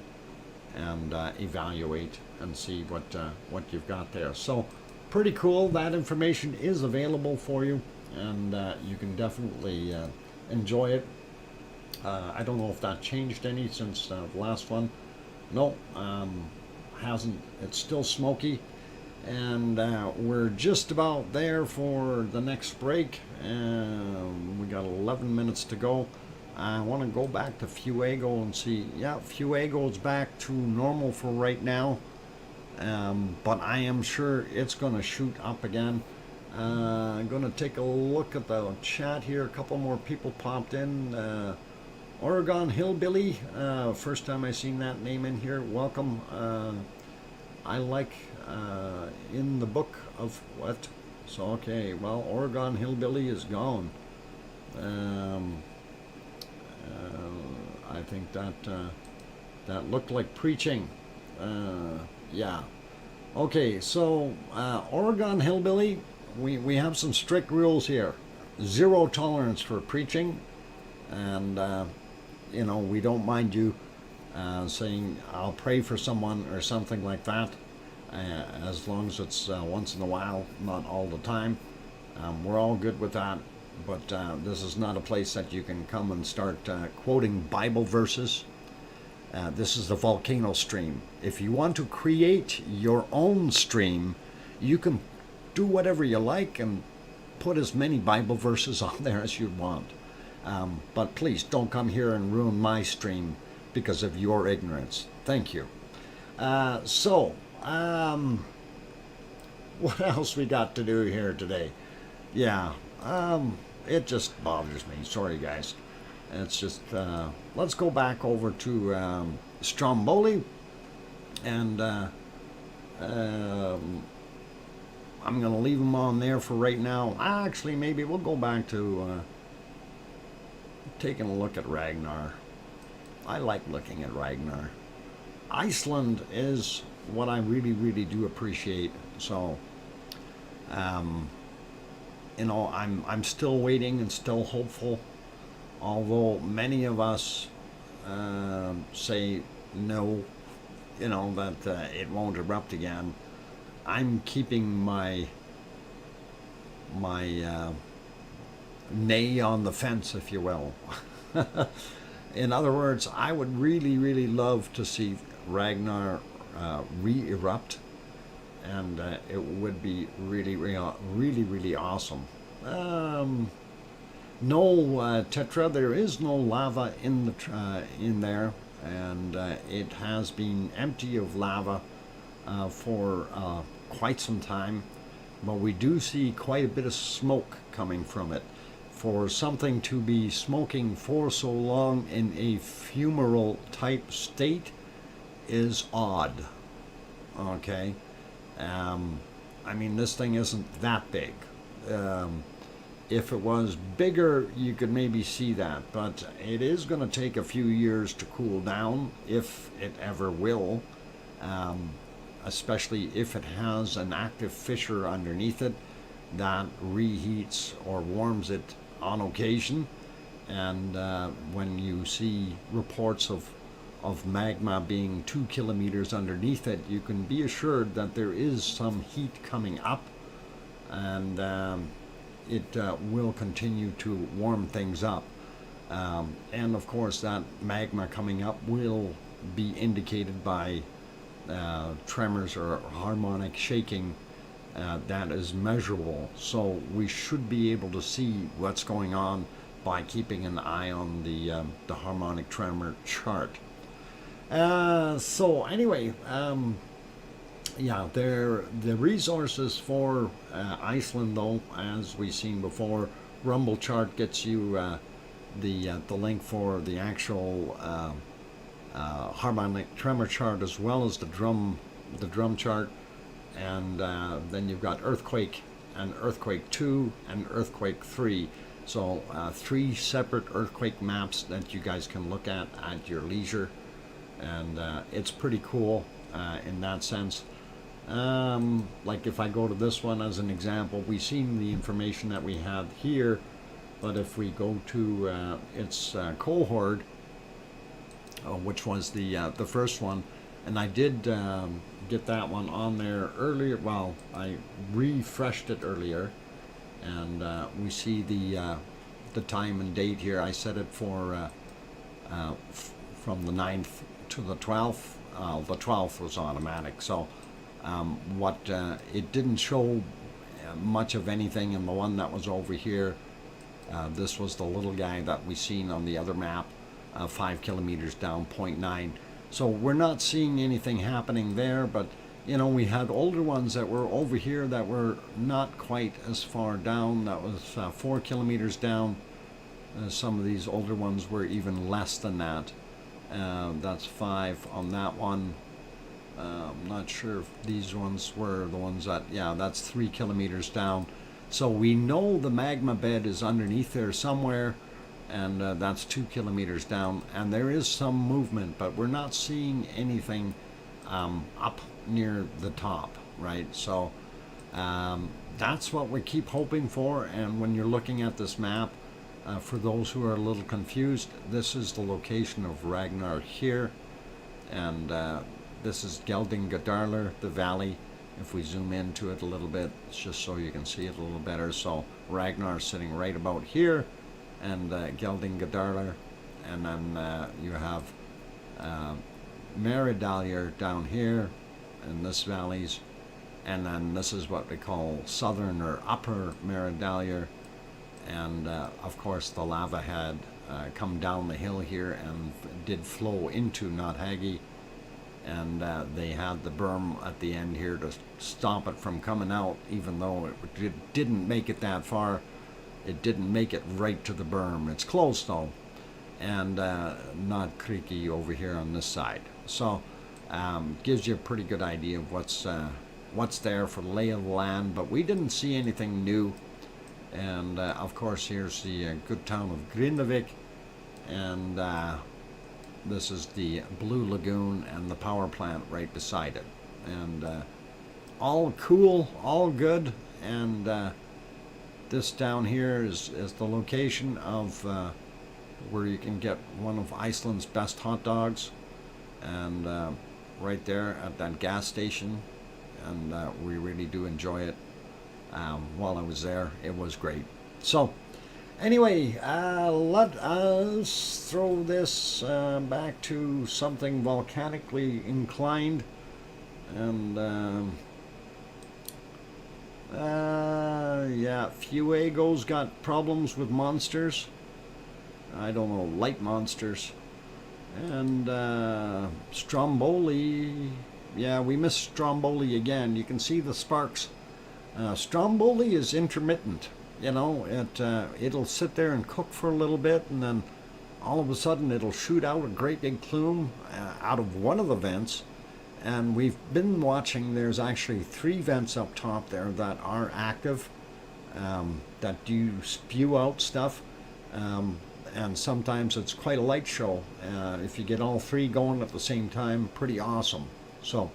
and evaluate and see what you've got there. So pretty cool. That information is available for you, and you can definitely enjoy it. I don't know if that changed any since the last one. No, hasn't. It's still smoky, and we're just about there for the next break. We got 11 minutes to go. I want to go back to Fuego and see. Yeah, Fuego's back to normal for right now, but I am sure it's going to shoot up again. I'm going to take a look at the chat here. A couple more people popped in. Oregon Hillbilly, first time I seen that name in here. Welcome. I like in the book of what? So okay, well, Oregon Hillbilly is gone. I think that looked like preaching. Yeah. Okay, so Oregon Hillbilly, we have some strict rules here. 0 tolerance for preaching, and you know, we don't mind you saying I'll pray for someone or something like that, as long as it's once in a while, not all the time. We're all good with that, but this is not a place that you can come and start quoting Bible verses. This is the volcano stream. If you want to create your own stream, you can do whatever you like and put as many Bible verses on there as you want. But please don't come here and ruin my stream because of your ignorance. Thank you. So, what else we got to do here today? Yeah, it just bothers me. Sorry, guys. It's just, let's go back over to Stromboli, and I'm going to leave them on there for right now. Actually, maybe we'll go back to taking a look at Ragnar. I like looking at Ragnar. Iceland is what I really, really do appreciate. So, you know, I'm still waiting and still hopeful. Although many of us say no, you know, that it won't erupt again. I'm keeping my nay on the fence, if you will. In other words, I would really, really love to see Ragnar re-erupt, and it would be really, really awesome. No, Tetra, there is no lava in the in there, and it has been empty of lava for quite some time, but we do see quite a bit of smoke coming from it. For something to be smoking for so long in a fumarole type state is odd. Okay, I mean, this thing isn't that big. If it was bigger, you could maybe see that, but it is going to take a few years to cool down, if it ever will, especially if it has an active fissure underneath it that reheats or warms it on occasion. And when you see reports of magma being 2 kilometers underneath it, you can be assured that there is some heat coming up and it will continue to warm things up. And of course, that magma coming up will be indicated by tremors or harmonic shaking that is measurable. So we should be able to see what's going on by keeping an eye on the harmonic tremor chart. So anyway, yeah, the resources for Iceland, though, as we've seen before, Rumble chart gets you the link for the actual harmonic tremor chart, as well as the drum chart, and then you've got earthquake and earthquake 2 and earthquake 3. So 3 separate earthquake maps that you guys can look at your leisure, and it's pretty cool in that sense. Like if I go to this one as an example, we've seen the information that we have here, but if we go to its cohort, which was the first one, and I did get that one on there earlier. Well, I refreshed it earlier, and we see the time and date here. I set it for from the 9th to the 12th. The 12th was automatic, so it didn't show much of anything in the one that was over here. This was the little guy that we seen on the other map, 5 kilometers down, 0.9. So we're not seeing anything happening there, but you know, we had older ones that were over here that were not quite as far down. That was 4 kilometers down. Some of these older ones were even less than that. That's 5 on that one. I'm not sure if these ones were the ones that, yeah, that's 3 kilometers down. So we know the magma bed is underneath there somewhere, and that's 2 kilometers down, and there is some movement, but we're not seeing anything up near the top, right? So that's what we keep hoping for. And when you're looking at this map, for those who are a little confused, this is the location of Ragnar here, and this is Geldingadarler, the valley. If we zoom into it a little bit, it's just so you can see it a little better. So Ragnar's sitting right about here, and Geldingadarler, and then you have Meridaljer down here in this valleys, and then this is what we call southern or upper Meridaljer, and of course the lava had come down the hill here and did flow into Nothagi, and they had the berm at the end here to stop it from coming out, even though it didn't make it that far. It didn't make it right to the berm. It's close though, and not creaky over here on this side. So gives you a pretty good idea of what's there for the lay of the land. But we didn't see anything new. And of course, here's the good town of Grindavik, and this is the Blue Lagoon and the power plant right beside it. And all cool, all good. And this down here is the location of where you can get one of Iceland's best hot dogs, and right there at that gas station, and we really do enjoy it. While I was there, it was great. So anyway, let us throw this back to something volcanically inclined, and yeah, Fuego's got problems with monsters. I don't know, light monsters. And Stromboli, yeah, we missed Stromboli again. You can see the sparks. Stromboli is intermittent. You know, it'll sit there and cook for a little bit, and then all of a sudden it'll shoot out a great big plume out of one of the vents. And we've been watching, there's actually 3 vents up top there that are active, that do spew out stuff, and sometimes it's quite a light show. If you get all 3 going at the same time, pretty awesome. So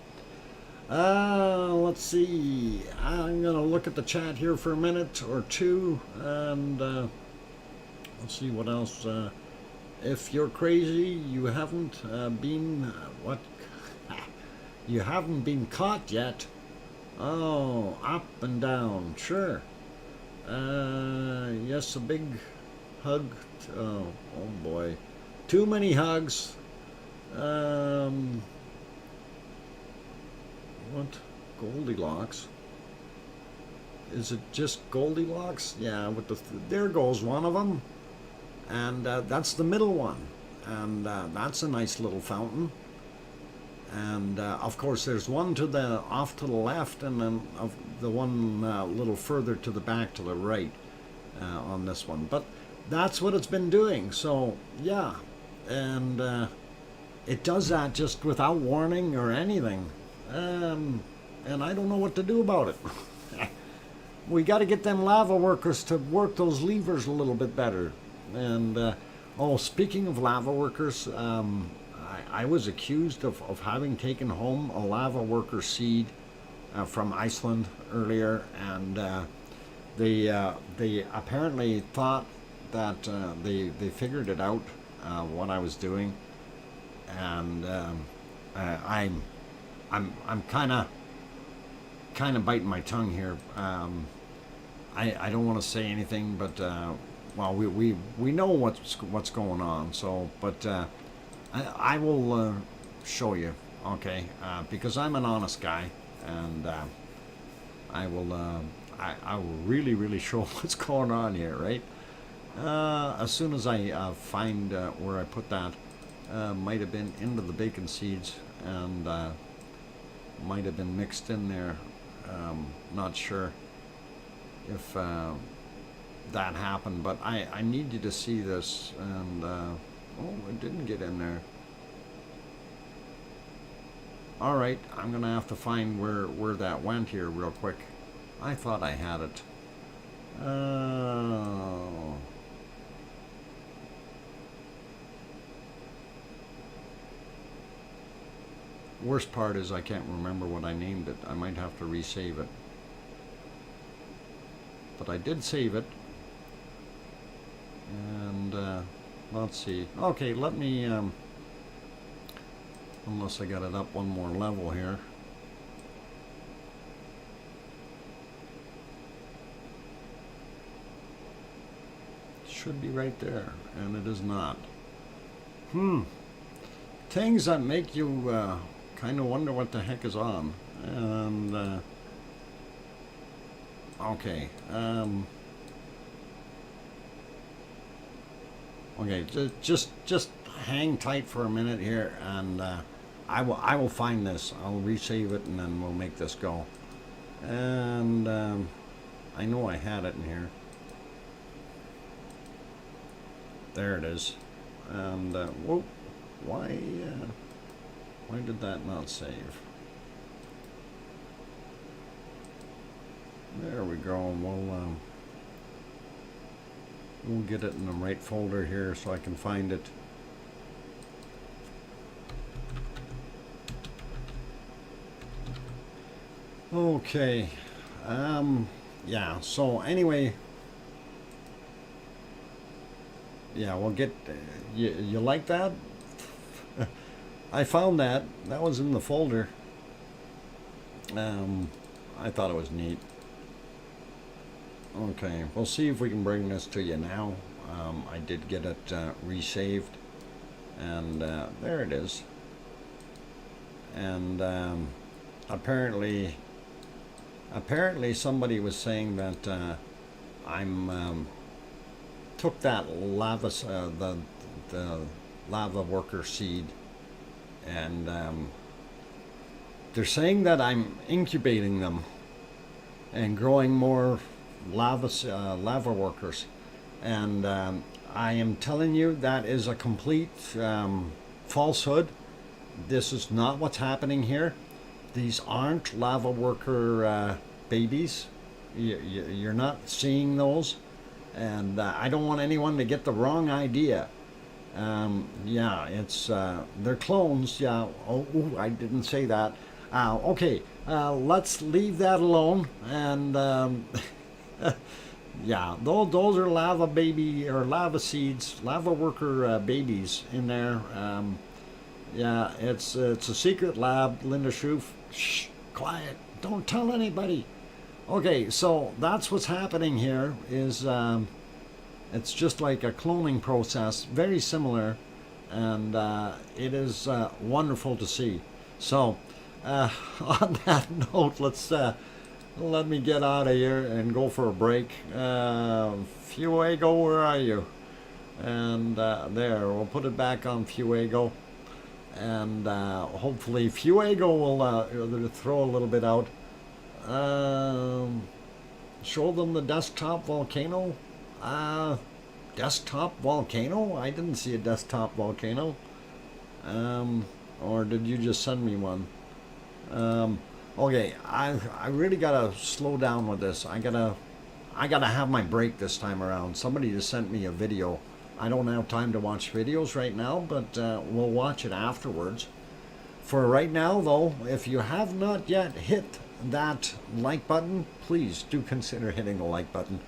let's see, I'm gonna look at the chat here for a minute or two, and let's see what else. If you're crazy, you haven't been you haven't been caught yet. Oh, up and down, sure. Yes, a big hug. Oh, oh boy. Too many hugs. What? Goldilocks? Is it just Goldilocks? Yeah, with there goes one of them. And that's the middle one. And that's a nice little fountain. And of course there's one off to the left, and then the one a little further to the back to the right on this one. But that's what it's been doing. So yeah, and it does that just without warning or anything. And I don't know what to do about it. We got to get them lava workers to work those levers a little bit better. And oh, speaking of lava workers, I was accused of having taken home a lava worker seed from Iceland earlier, and they apparently thought that they figured it out what I was doing, and I'm kind of biting my tongue here. I don't want to say anything, but well, we know what's going on. So, but I will show you, okay? Because I'm an honest guy, and I will really show what's going on here, right? As soon as I find where I put that, might have been into the bacon seeds, and might have been mixed in there. Not sure if that happened, but I need you to see this. And oh, it didn't get in there. All right, I'm gonna have to find where that went here real quick. I thought I had it. Oh. Worst part is I can't remember what I named it. I might have to resave it. But I did save it. And let's see. Okay, let me, unless I got it up one more level here. Should be right there, and it is not. Things that make you kind of wonder what the heck is on. And okay, okay, just hang tight for a minute here, and I will find this. I'll resave it, and then we'll make this go. And I know I had it in here. There it is. And whoa, why did that not save? There we go. We'll get it in the right folder here so I can find it. Okay. Yeah, so anyway, yeah, we'll get, you like that? I found that was in the folder. I thought it was neat. Okay, we'll see if we can bring this to you now. I did get it resaved, and there it is. And apparently somebody was saying that I'm took that lava, the lava worker seed, and they're saying that I'm incubating them and growing more lava workers, and I am telling you that is a complete falsehood. This is not what's happening here. These aren't lava worker babies. You're not seeing those, and I don't want anyone to get the wrong idea. Yeah, it's they're clones. Yeah. Oh, ooh, I didn't say that. Okay, let's leave that alone. And yeah, those are lava baby or lava seeds, lava worker babies in there. Yeah, it's a secret lab. Linda Schoof, shh, quiet. Don't tell anybody. Okay, so that's what's happening here. Is it's just like a cloning process, very similar, and it is wonderful to see. So, on that note, let me get out of here and go for a break. Fuego, where are you? And there, we'll put it back on Fuego, and hopefully Fuego will throw a little bit out. Show them the desktop volcano. Desktop volcano? I didn't see a desktop volcano. Or did you just send me one? Okay, I really gotta slow down with this. I gotta have my break this time around. Somebody just sent me a video. I don't have time to watch videos right now, but we'll watch it afterwards. For right now, though, if you have not yet hit that like button, please do consider hitting the like button.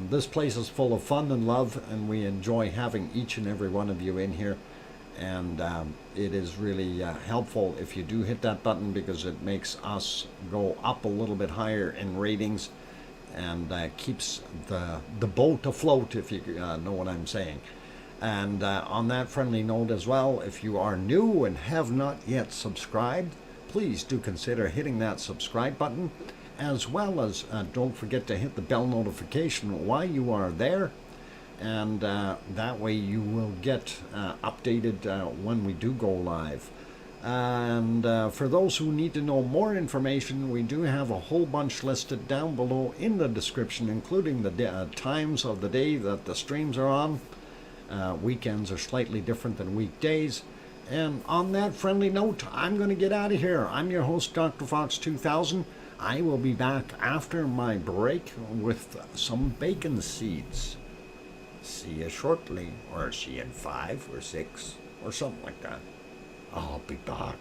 This place is full of fun and love, and we enjoy having each and every one of you in here. And it is really helpful if you do hit that button, because it makes us go up a little bit higher in ratings, and keeps the boat afloat, if you know what I'm saying. And on that friendly note as well, if you are new and have not yet subscribed, please do consider hitting that subscribe button, as well as don't forget to hit the bell notification while you are there, and that way you will get updated when we do go live. And for those who need to know more information, we do have a whole bunch listed down below in the description, including the times of the day that the streams are on. Weekends are slightly different than weekdays. And on that friendly note, I'm going to get out of here. I'm your host, DrFox2000. I will be back after my break with some bacon seeds. See you shortly, or see you in 5 or 6 or something like that. I'll be back.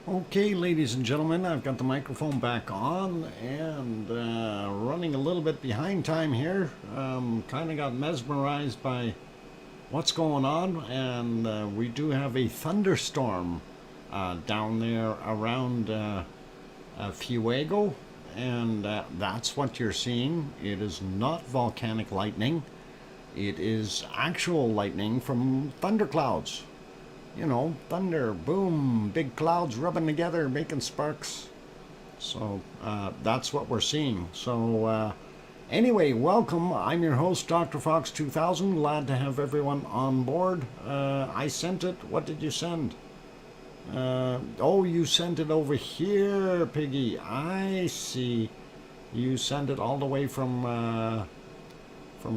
Okay, ladies and gentlemen, I've got the microphone back on and running a little bit behind time here. Kind of got mesmerized by what's going on, and we do have a thunderstorm down there around Fuego, and that's what you're seeing. It is not volcanic lightning. It is actual lightning from thunderclouds. You know, thunder, boom, big clouds rubbing together, making sparks. So that's what we're seeing. So anyway, welcome. I'm your host, DrFox2000. Glad to have everyone on board. I sent it. What did you send? Oh, you sent it over here, Piggy. I see. You sent it all the way from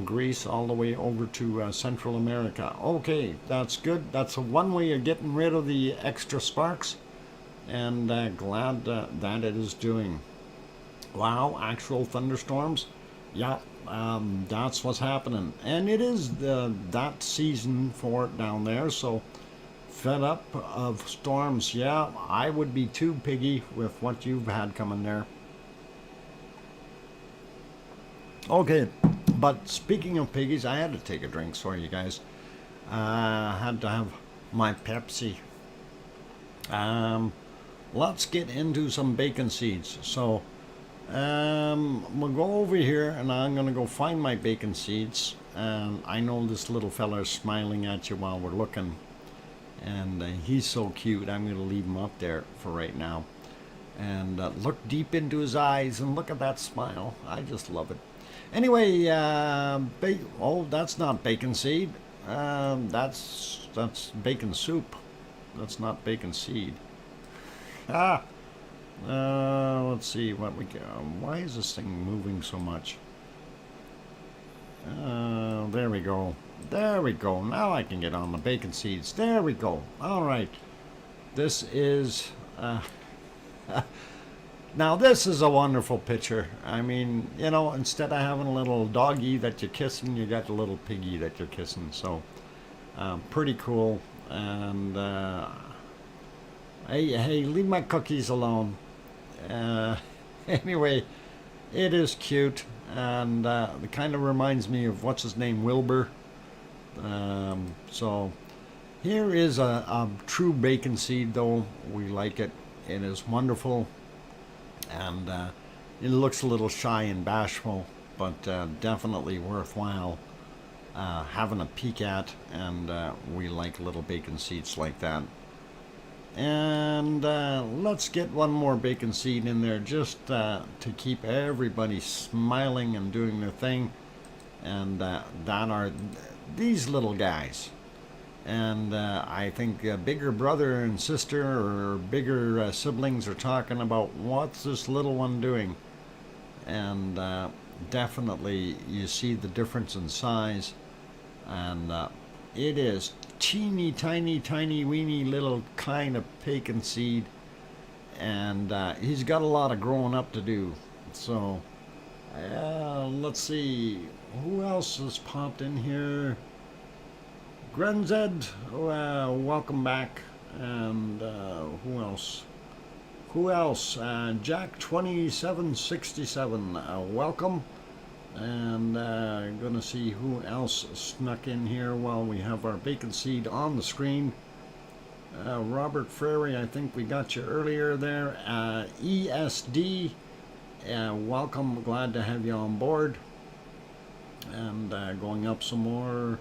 Greece all the way over to Central America. Okay, that's good. That's one way of getting rid of the extra sparks, and glad that it is doing. Wow, actual thunderstorms. Yeah, that's what's happening, and it is that season for it down there. So fed up of storms. Yeah, I would be too, Piggy, with what you've had coming there. Okay, but speaking of piggies, I had to take a drink. Sorry, you guys. I had to have my Pepsi. Let's get into some bacon seeds. So we'll go over here, and I'm gonna go find my bacon seeds. And I know this little fella is smiling at you while we're looking, and he's so cute. I'm gonna leave him up there for right now, and look deep into his eyes and look at that smile. I just love it. Anyway, oh, that's not bacon seed. That's bacon soup. That's not bacon seed. Ah. Let's see what we got. Why is this thing moving so much? There we go. There we go. Now I can get on the bacon seeds. There we go. All right. This is. Now this is a wonderful picture. I mean, you know, instead of having a little doggy that you're kissing, you got a little piggy that you're kissing. So, pretty cool. And hey, leave my cookies alone. Anyway, it is cute, and it kind of reminds me of what's his name, Wilbur. So, here is a true bacon seed, though. We like it. It is wonderful. And it looks a little shy and bashful, but definitely worthwhile having a peek at, and we like little bacon seeds like that. And let's get one more bacon seed in there just to keep everybody smiling and doing their thing. And that are these little guys. And I think bigger brother and sister or bigger siblings are talking about what's this little one doing. And definitely you see the difference in size. And it is teeny tiny weeny little kind of bacon seed. And he's got a lot of growing up to do. So let's see, who else has popped in here? Grenzed, welcome back. And who else? Jack2767, welcome. And gonna see who else snuck in here while we have our bacon seed on the screen. Robert Frary, I think we got you earlier there. ESD, welcome, glad to have you on board. And going up some more,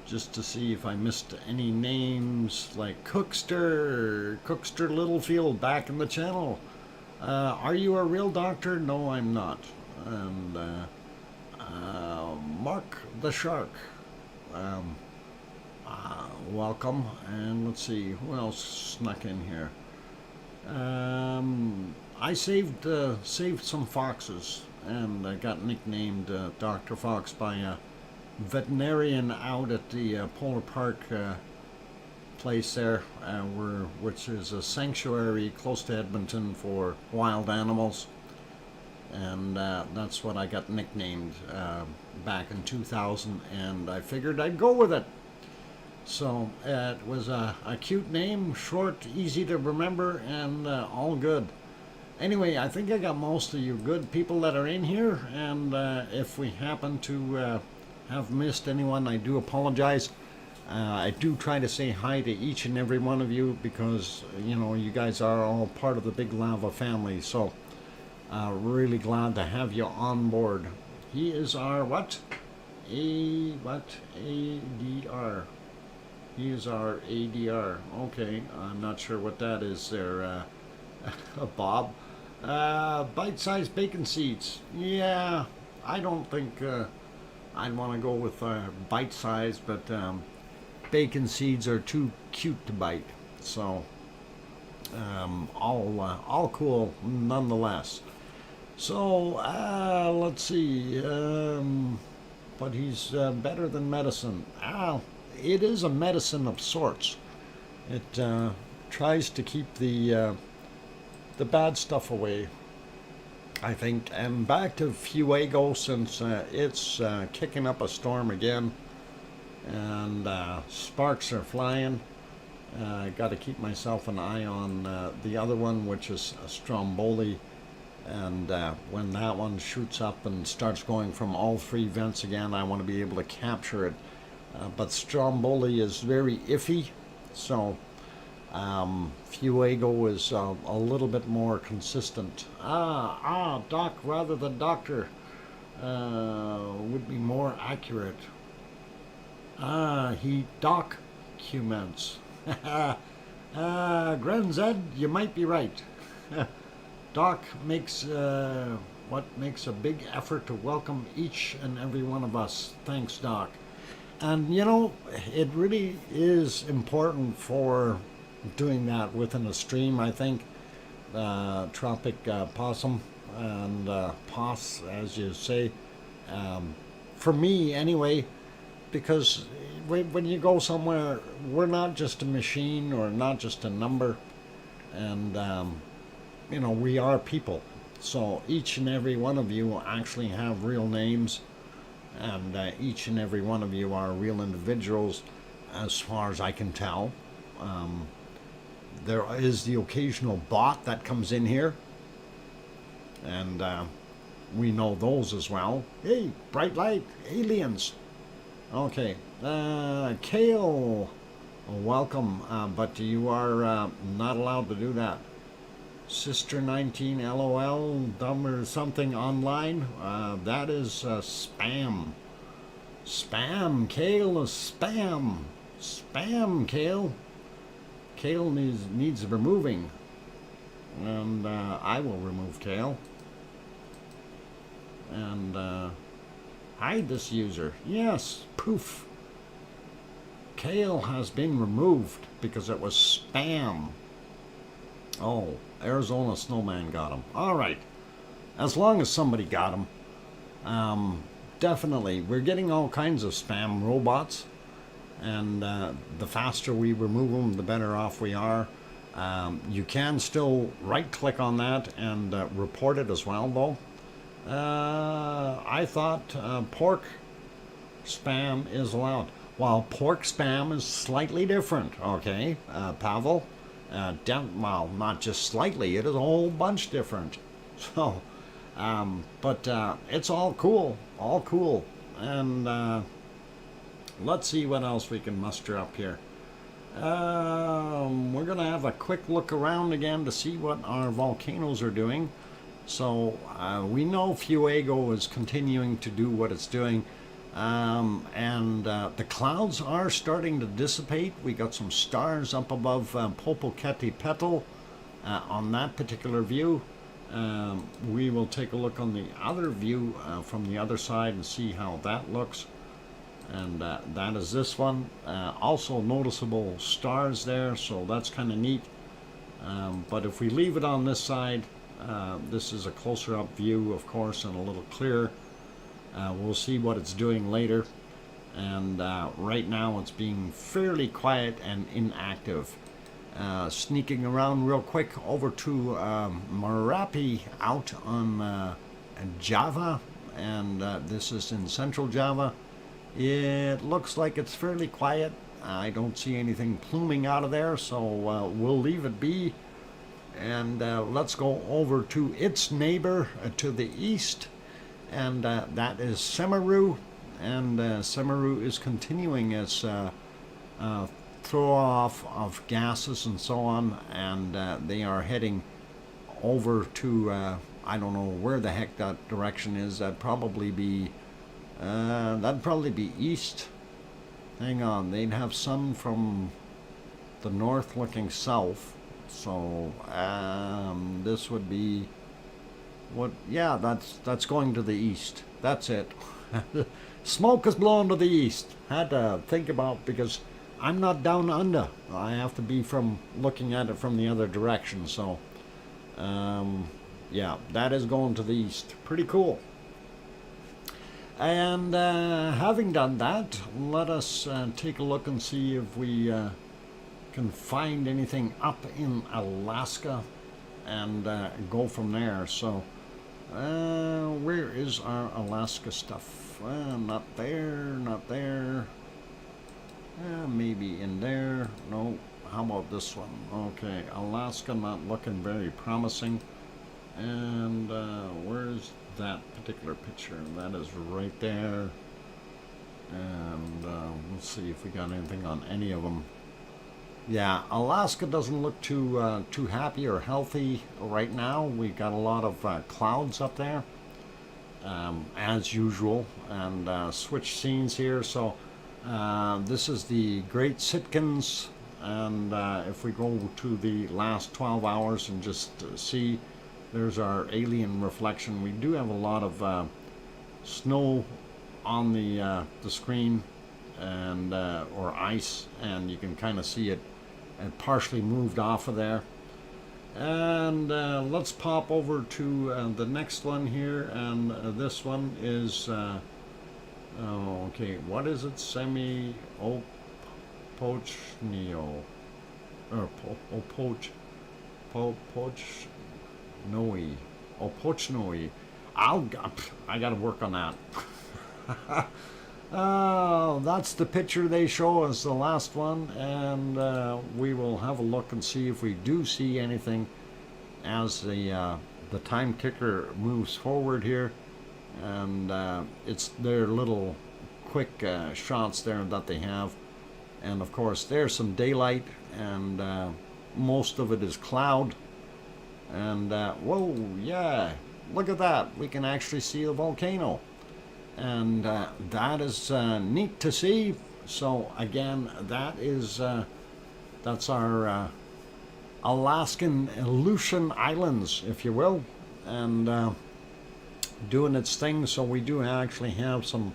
just to see if I missed any names, like Cookster Littlefield back in the channel. Are you a real doctor? No, I'm not. And Mark the Shark, welcome. And let's see who else snuck in here. I saved some foxes, and I got nicknamed Dr. Fox by a veterinarian out at the Polar Park place there, which is a sanctuary close to Edmonton for wild animals, and that's what I got nicknamed back in 2000, and I figured I'd go with it. So it was a cute name, short, easy to remember, and all good. Anyway, I think I got most of you good people that are in here, and if we happen to have missed anyone, I do apologize. I do try to say hi to each and every one of you because, you know, you guys are all part of the Big Lava family, so really glad to have you on board. He is our what? ADR. He is our ADR. Okay, I'm not sure what that is there, Bob. Bite-sized bacon seeds. Yeah, I don't think I'd want to go with bite-sized, but bacon seeds are too cute to bite. So all cool nonetheless. So let's see. But he's better than medicine. It is a medicine of sorts. It tries to keep the bad stuff away, I think. And back to Fuego, since it's kicking up a storm again, and sparks are flying. I got to keep myself an eye on the other one, which is Stromboli. And when that one shoots up and starts going from all three vents again, I want to be able to capture it. But Stromboli is very iffy, so Fuego is a little bit more consistent. Doc rather than doctor would be more accurate. He documents. Granzed, you might be right. Doc makes a big effort to welcome each and every one of us. Thanks, Doc. And you know, it really is important for doing that within a stream, I think. Tropic possum and poss, as you say. For me, anyway, because when you go somewhere, we're not just a machine or not just a number. And you know, we are people. So each and every one of you actually have real names, and each and every one of you are real individuals, as far as I can tell. There is the occasional bot that comes in here, and we know those as well. Hey, bright light, aliens. Okay, Kale, welcome, but you are not allowed to do that. Sister 19 LOL, dumb or something online, that is spam. Spam, Kale is spam. Spam, Kale. Kale needs removing. And I will remove Kale. And hide this user. Yes, poof. Kale has been removed because it was spam. Oh, Arizona Snowman got him. All right. As long as somebody got him. Definitely. We're getting all kinds of spam robots. And the faster we remove them, the better off we are. You can still right-click on that and report it as well, though. I thought pork spam is allowed. While pork spam is slightly different, okay, Pavel? Well, not just slightly, it is a whole bunch different. So, but it's all cool, and let's see what else we can muster up here. We're gonna have a quick look around again to see what our volcanoes are doing. So we know Fuego is continuing to do what it's doing. And the clouds are starting to dissipate. We got some stars up above Popocatépetl on that particular view. We will take a look on the other view from the other side and see how that looks. And that is this one. Also noticeable stars there, so that's kind of neat. But if we leave it on this side, this is a closer up view, of course, and a little clearer. We'll see what it's doing later, and right now it's being fairly quiet and inactive. Sneaking around real quick over to Merapi out on Java, and this is in central Java. It looks like it's fairly quiet. I don't see anything pluming out of there, so we'll leave it be. And let's go over to its neighbor to the east, and that is Semeru. And Semeru is continuing its throw off of gases and so on, and they are heading over to I don't know where the heck that direction is. That'd probably be east. Hang on, they'd have sun from the north looking south, so this would be what? Yeah, that's going to the east. That's it. Smoke is blowing to the east. Had to think about, because I'm not down under. I have to be from looking at it from the other direction. So, yeah, that is going to the east. Pretty cool. And having done that, let us take a look and see if we can find anything up in Alaska and go from there. So, where is our Alaska stuff? Not there, not there. Maybe in there. No. How about this one? Okay, Alaska not looking very promising. And where's that particular picture? That is right there. And let's see if we got anything on any of them. Yeah, Alaska doesn't look too happy or healthy right now. We got a lot of clouds up there, as usual. And switch scenes here. So this is the Great Sitkins, and if we go to the last 12 hours and just see, there's our alien reflection. We do have a lot of snow on the screen, and or ice, and you can kind of see it partially moved off of there. And let's pop over to the next one here, and this one is oh, okay, what is it? Semi-Opochnio, or Opochnoi. I gotta work on that. Oh, that's the picture they show as the last one, and we will have a look and see if we do see anything as the time ticker moves forward here. And it's their little quick shots there that they have, and of course there's some daylight, and most of it is cloud. And whoa, yeah, look at that, we can actually see the volcano, and that is neat to see. So again, that is that's our Alaskan Aleutian Islands, if you will, and doing its thing. So we do actually have some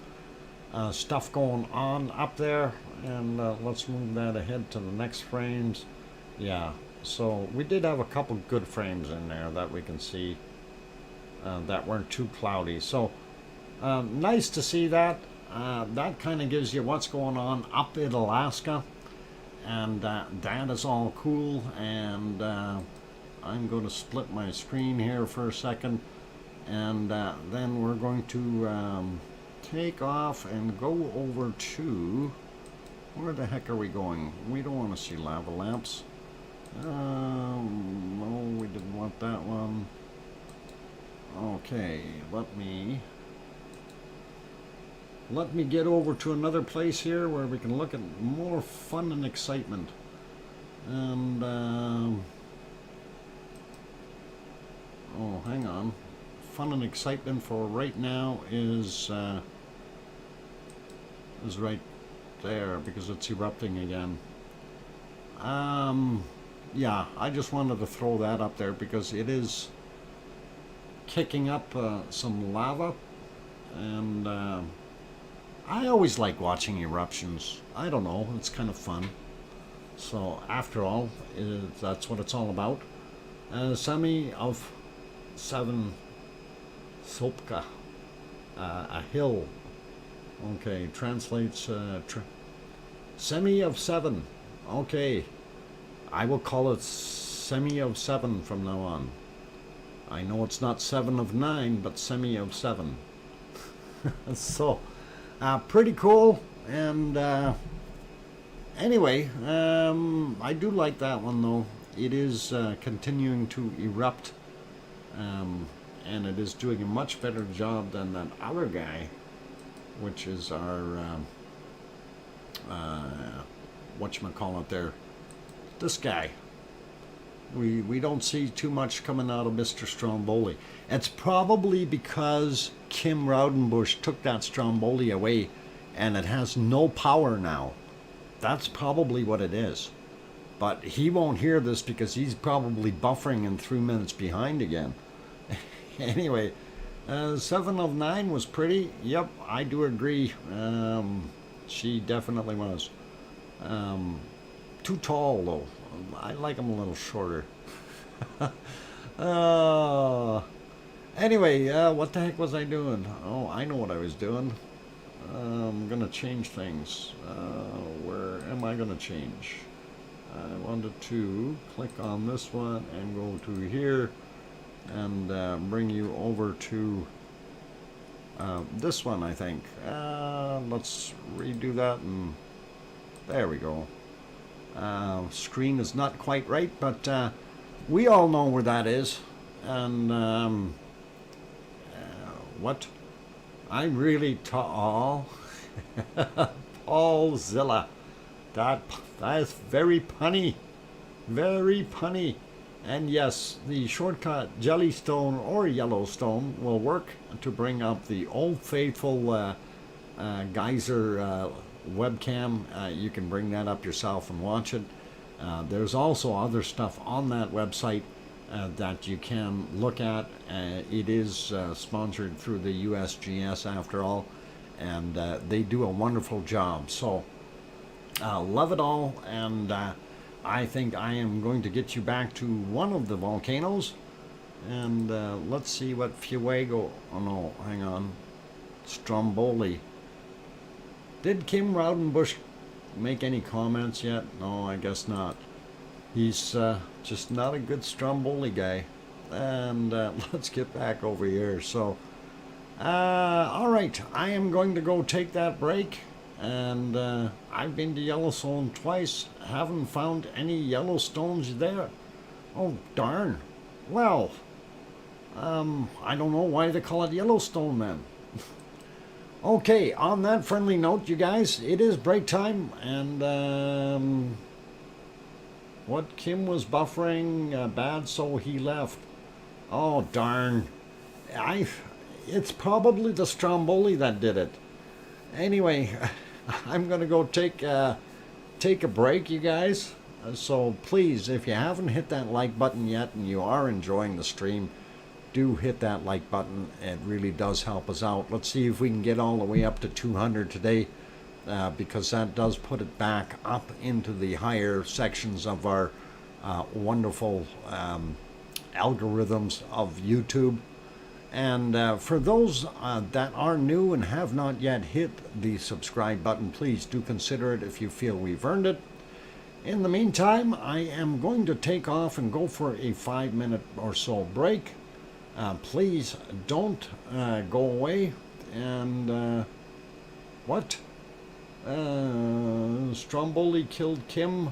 stuff going on up there, and let's move that ahead to the next frames. Yeah, so we did have a couple good frames in there that we can see that weren't too cloudy. So nice to see that. That kind of gives you what's going on up in Alaska, and that is all cool. And I'm going to split my screen here for a second, and then we're going to take off and go over to, where the heck are we going? We don't want to see lava lamps. No, we didn't want that one. Okay, let me get over to another place here where we can look at more fun and excitement. And oh, hang on. Fun and excitement for right now is right there, because it's erupting again. Yeah, I just wanted to throw that up there because it is kicking up some lava, and I always like watching eruptions. I don't know, it's kind of fun. So after all, that's what it's all about. Semi of 7 Sopka, a hill. Okay, translates semi of 7. Okay, I will call it semi of 7 from now on. I know it's not 7 of 9, but semi of 7. So pretty cool. And Anyway, I do like that one though. It is continuing to erupt, and it is doing a much better job than that other guy, which is our whatchamacallit there, this guy. We don't see too much coming out of Mr. Stromboli. It's probably because Kim Raudenbush took that Stromboli away and it has no power now. That's probably what it is. But he won't hear this because he's probably buffering and 3 minutes behind again. Anyway, 7 of 9 was pretty. Yep, I do agree. She definitely was. Too tall though. I like him a little shorter. Anyway, what the heck was I doing? Oh, I know what I was doing. I'm gonna change things. Where am I gonna change? I wanted to click on this one and go to here and bring you over to this one, I think. Let's redo that, and there we go. Screen is not quite right, but we all know where that is. And what? I'm really tall. Paulzilla. That is very punny. Very punny. And yes, the shortcut Jellystone or Yellowstone will work to bring up the Old Faithful geyser webcam. You can bring that up yourself and watch it. There's also other stuff on that website that you can look at. It is sponsored through the USGS after all, and they do a wonderful job. So love it all, and I think I am going to get you back to one of the volcanoes, and let's see what Fuego, oh no, hang on, Stromboli. Did Kim Raudenbush make any comments yet? No, I guess not. He's just not a good Stromboli guy. And let's get back over here. So, all right, I am going to go take that break. And I've been to Yellowstone twice. Haven't found any Yellowstones there. Oh, darn. Well, I don't know why they call it Yellowstone then. Okay, on that friendly note, you guys, it is break time, and what, Kim was buffering bad, so he left. Oh, darn. It's probably the Stromboli that did it. Anyway, I'm going to go take a break, you guys. So please, if you haven't hit that like button yet and you are enjoying the stream, do hit that like button. It really does help us out. Let's see if we can get all the way up to 200 today, because that does put it back up into the higher sections of our wonderful algorithms of YouTube. And for those that are new and have not yet hit the subscribe button, please do consider it if you feel we've earned it. In the meantime, I am going to take off and go for a 5-minute or so break. Please don't go away. And what? Stromboli killed Kim.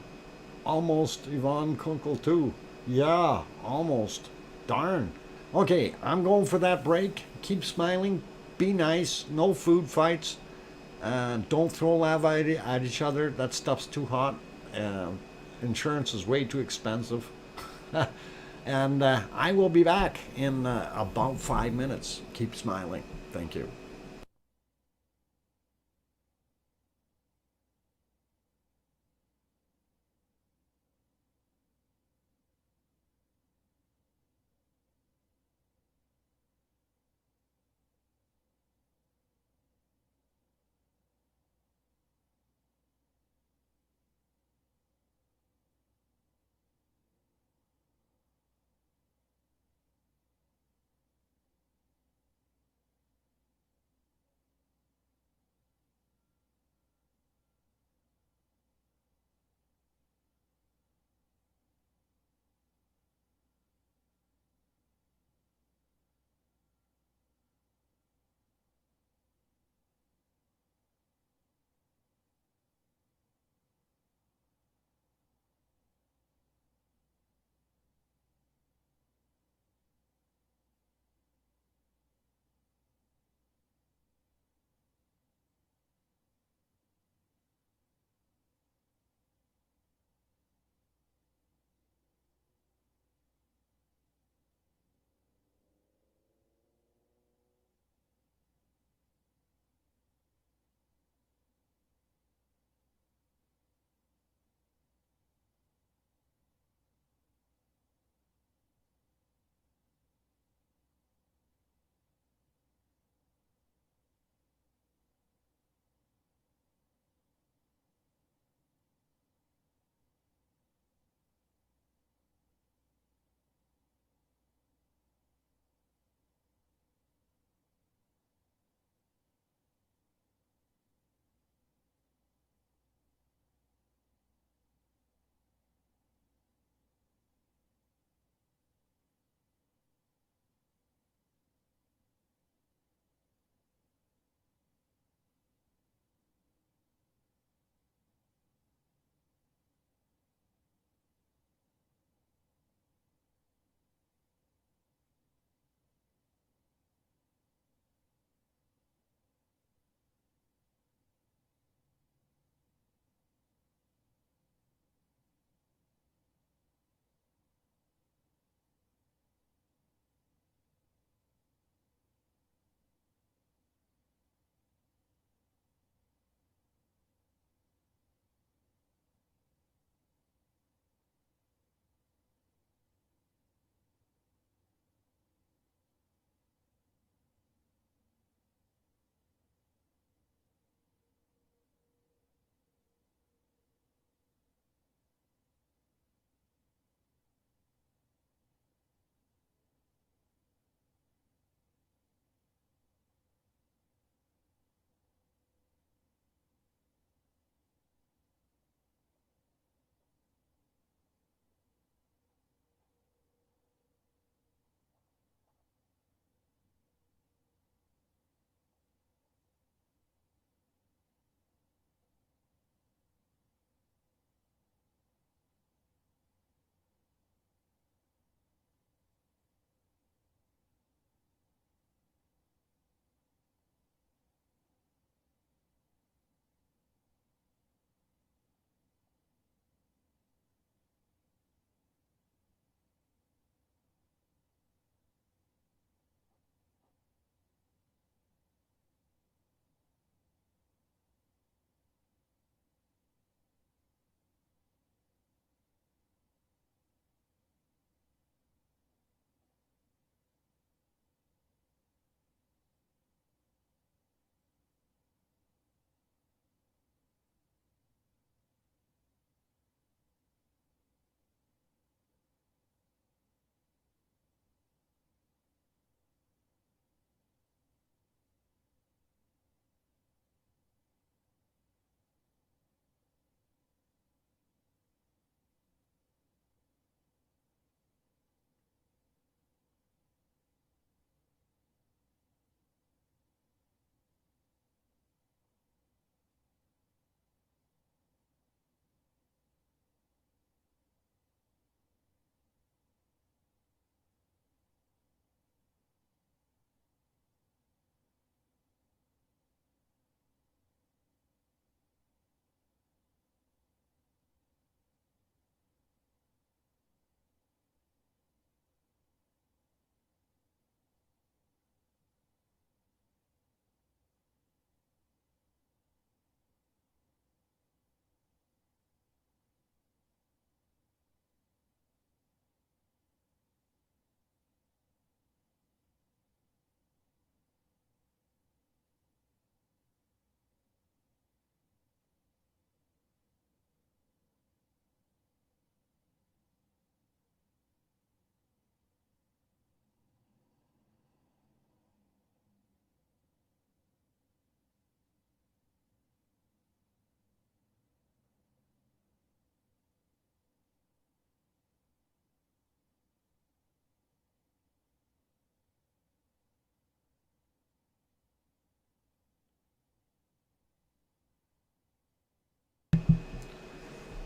Almost Yvonne Kunkel too. Yeah, almost. Darn. Okay, I'm going for that break. Keep smiling. Be nice. No food fights. Don't throw lava at each other. That stuff's too hot. Insurance is way too expensive. And I will be back in about 5 minutes. Keep smiling. Thank you.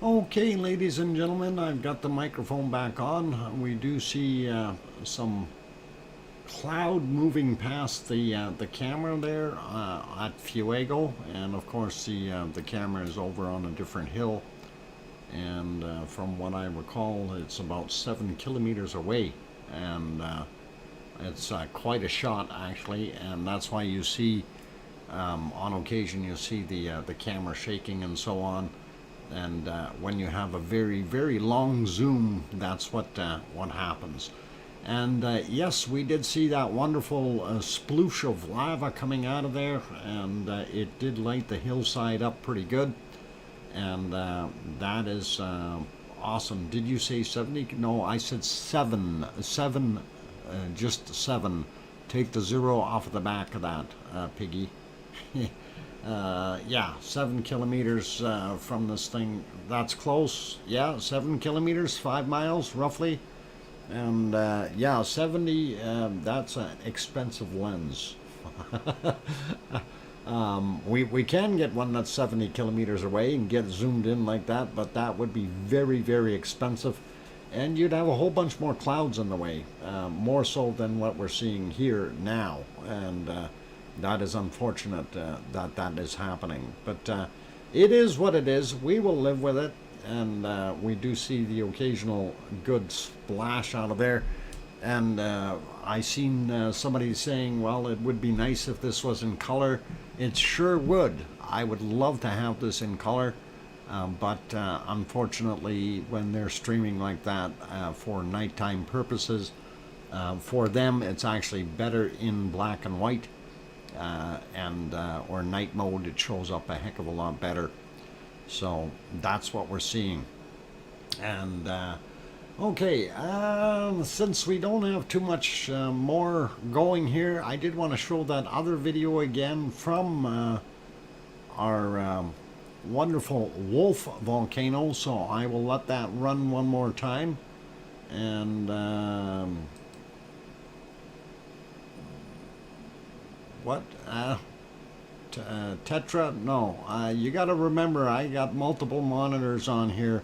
Okay, ladies and gentlemen, I've got the microphone back on. We do see some cloud moving past the camera there at Fuego, and of course the camera is over on a different hill. And from what I recall, it's about 7 kilometers away, and it's quite a shot actually, and that's why you see on occasion you see the camera shaking and so on. And when you have a very long zoom, that's what happens. And yes, we did see that wonderful sploosh of lava coming out of there, and it did light the hillside up pretty good. And that is awesome. Did you say 70? No, I said 7. Just 7. Take the 0 off of the back of that, Piggy. Yeah, 7 kilometers from this thing. That's close. Yeah, 7 kilometers, 5 miles roughly. And yeah, 70, that's an expensive lens. We can get one that's 70 kilometers away and get zoomed in like that, but that would be very expensive. And you'd have a whole bunch more clouds in the way, more so than what we're seeing here now. And that is unfortunate that that is happening. But it is what it is. We will live with it. And we do see the occasional good splash out of there. And I seen somebody saying, well, it would be nice if this was in color. It sure would. I would love to have this in color. But unfortunately, when they're streaming like that for nighttime purposes, for them it's actually better in black and white. Or night mode, it shows up a heck of a lot better. So that's what we're seeing. And okay, since we don't have too much more going here, I did want to show that other video again from our wonderful Wolf volcano. So I will let that run one more time. And what? Tetra? No. You got to remember, I got multiple monitors on here,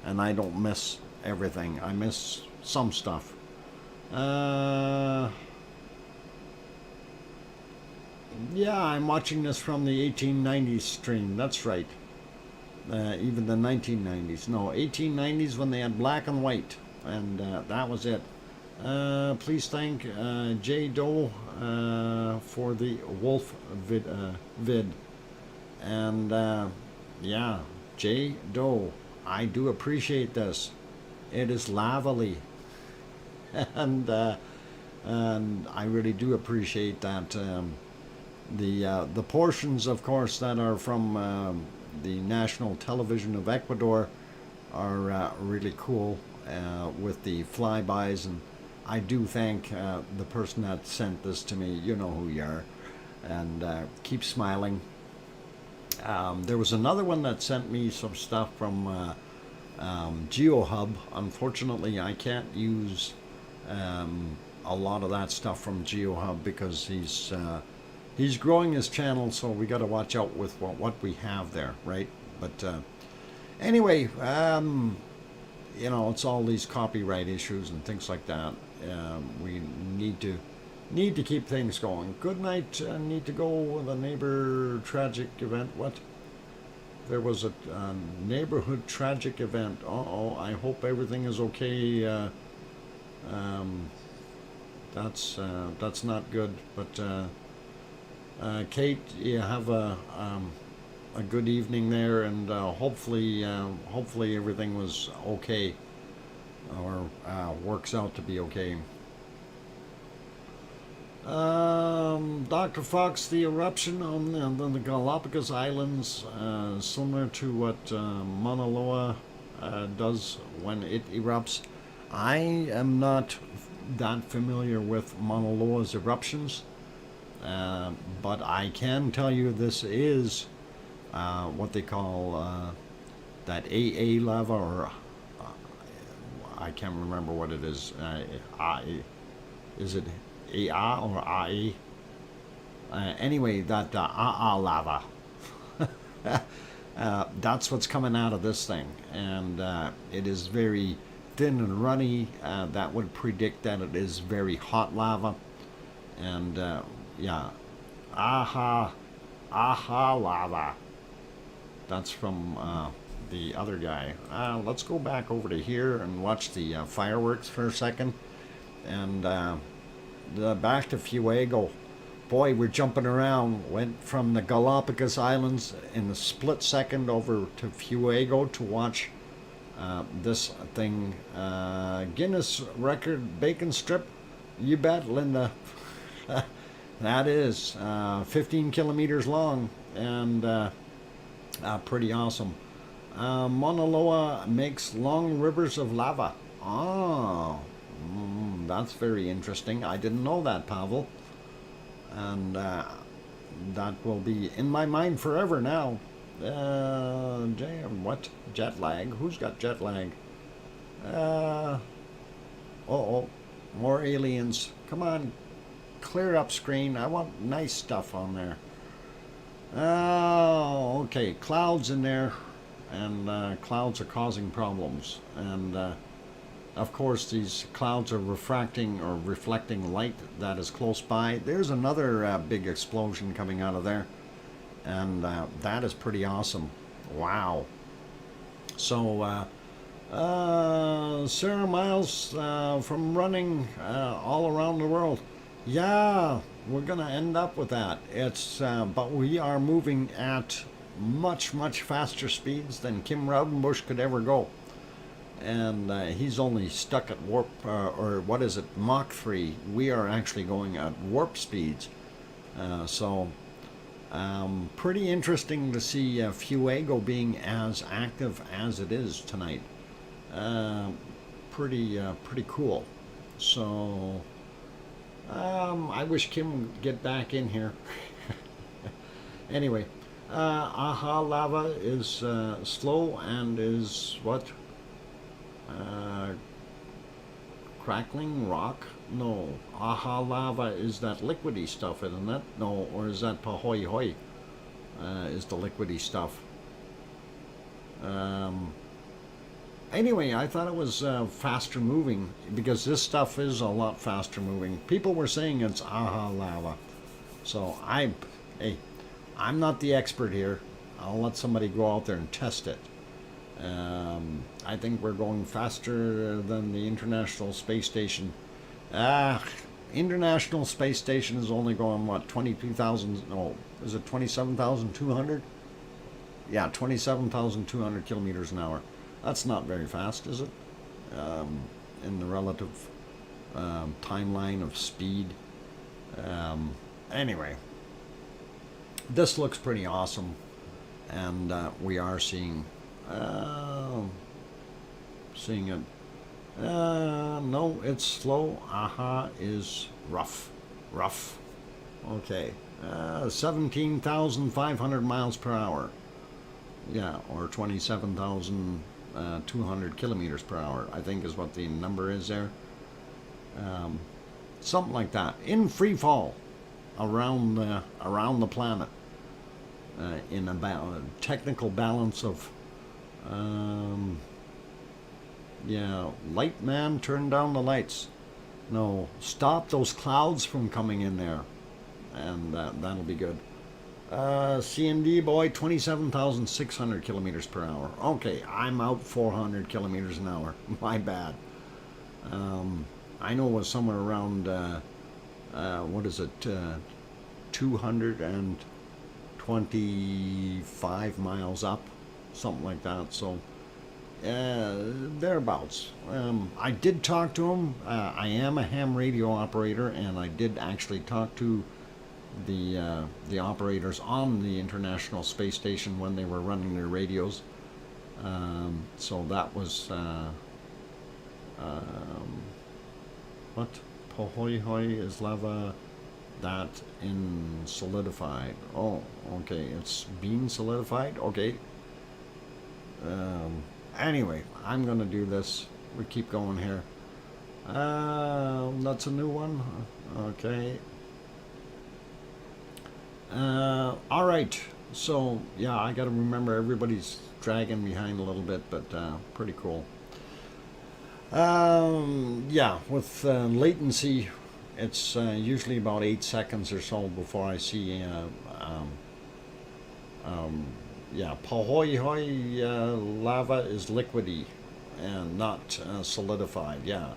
and I don't miss everything. I miss some stuff. Yeah, I'm watching this from the 1890s stream. That's right. Even the 1990s. No, 1890s when they had black and white, and that was it. Please thank J. Doe for the Wolf vid. And yeah, J. Doe, I do appreciate this. It is lavely. And I really do appreciate that. The portions, of course, that are from the National Television of Ecuador are really cool with the flybys, and I do thank the person that sent this to me. You know who you are, and keep smiling. There was another one that sent me some stuff from GeoHub. Unfortunately, I can't use a lot of that stuff from GeoHub because he's growing his channel, so we got to watch out with what we have there, right? But anyway, you know, it's all these copyright issues and things like that. We need to keep things going. Good night. Need to go with a neighbor tragic event. What? There was a neighborhood tragic event. Uh-oh. I hope everything is okay. That's not good. But Kate, you have a good evening there, and hopefully everything was okay, or works out to be okay. Dr. Fox, the eruption on the Galapagos Islands, similar to what Mauna Loa does when it erupts. I am not that familiar with Mauna Loa's eruptions, but I can tell you this is what they call that AA lava, or I can't remember what it is. Is it AA or AE? Anyway, that AA lava. That's what's coming out of this thing, and it is very thin and runny. That would predict that it is very hot lava, and yeah, aha, aha lava. That's from the other guy. Let's go back over to here and watch the fireworks for a second, and back to Fuego. Boy, we're jumping around. Went from the Galapagos Islands in a split second over to Fuego to watch this thing. Guinness record bacon strip. You bet, Linda. That is 15 kilometers long and pretty awesome. Mauna Loa makes long rivers of lava. Oh, that's very interesting. I didn't know that, Pavel. And that will be in my mind forever now. What? Jet lag? Who's got jet lag? Uh-oh. More aliens. Come on. Clear up screen. I want nice stuff on there. Oh, okay. Clouds in there. And clouds are causing problems. And of course, these clouds are refracting or reflecting light that is close by. There's another big explosion coming out of there, and that is pretty awesome. Wow. So, Sarah Miles from running all around the world. Yeah, we're going to end up with that. But we are moving at much, much faster speeds than Kim Raudenbush could ever go. And he's only stuck at warp, or what is it, Mach 3. We are actually going at warp speeds. So pretty interesting to see Fuego being as active as it is tonight. Pretty cool. So I wish Kim would get back in here. Anyway, aha lava is slow and is what? Crackling rock? No. Aha lava is that liquidy stuff, isn't it? No, or is that Pahoi Hoi? Is the liquidy stuff. Anyway, I thought it was faster moving because this stuff is a lot faster moving. People were saying it's aha lava. So hey, I'm not the expert here. I'll let somebody go out there and test it. I think we're going faster than the International Space Station. International Space Station is only going, what, 22,000, no, is it 27,200? Yeah, 27,200 kilometers an hour. That's not very fast, is it? In the relative timeline of speed. Anyway, this looks pretty awesome, and we are seeing it. No, it's slow. Aha is rough. Okay. 17,500 miles per hour. Yeah, or 27,200 kilometers per hour, I think is what the number is there. Something like that. In free fall around the planet. In a technical balance of light man, turn down the lights. No, stop those clouds from coming in there, and that'll be good. C&D boy, 27,600 kilometers per hour. Okay, I'm out 400 kilometers an hour. My bad. I know it was somewhere around what is it, 225 miles up, something like that. So thereabouts. I did talk to him. I am a ham radio operator, and I did actually talk to the operators on the International Space Station when they were running their radios. So that was what? Pohoi Hoi is lava that in solidified. Oh, okay. It's being solidified. Okay. Anyway, I'm gonna do this. We keep going here. That's a new one. Okay. All right. So yeah, I got to remember everybody's dragging behind a little bit, but pretty cool. Yeah, with latency, it's usually about 8 seconds or so before I see. Um, yeah, Pahoehoe lava is liquidy and not solidified. Yeah,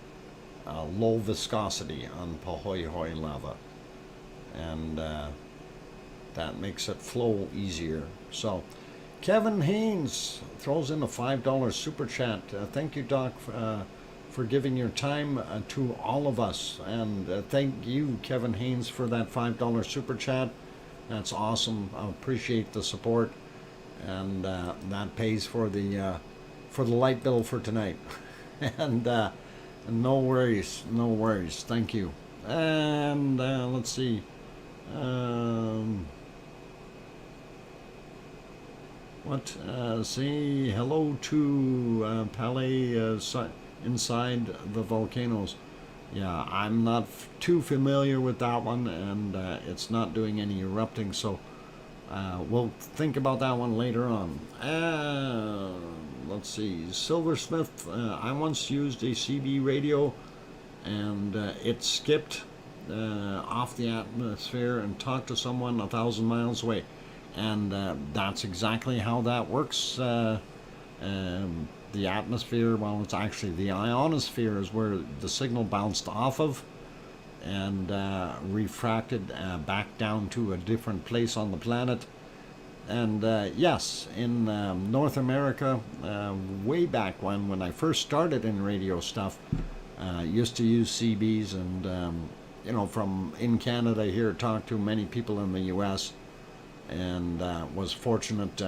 low viscosity on Pahoehoe lava, and that makes it flow easier. So, Kevin Haynes throws in a $5 super chat. Thank you, Doc, for giving your time to all of us. And thank you, Kevin Haynes, for that $5 super chat. That's awesome. I appreciate the support. And that pays for the light bill for tonight. And no worries, no worries. Thank you. And let's see. Say hello to Palais inside the volcanoes. Yeah, I'm not too familiar with that one, and it's not doing any erupting, so we'll think about that one later on. Let's see, Silversmith. I once used a CB radio, and it skipped off the atmosphere and talked to someone 1,000 miles away. And that's exactly how that works. The atmosphere, well, it's actually the ionosphere is where the signal bounced off of and refracted back down to a different place on the planet. And yes, in North America, way back when I first started in radio stuff, used to use CBs, and you know, from in Canada here, talked to many people in the U.S. and was fortunate.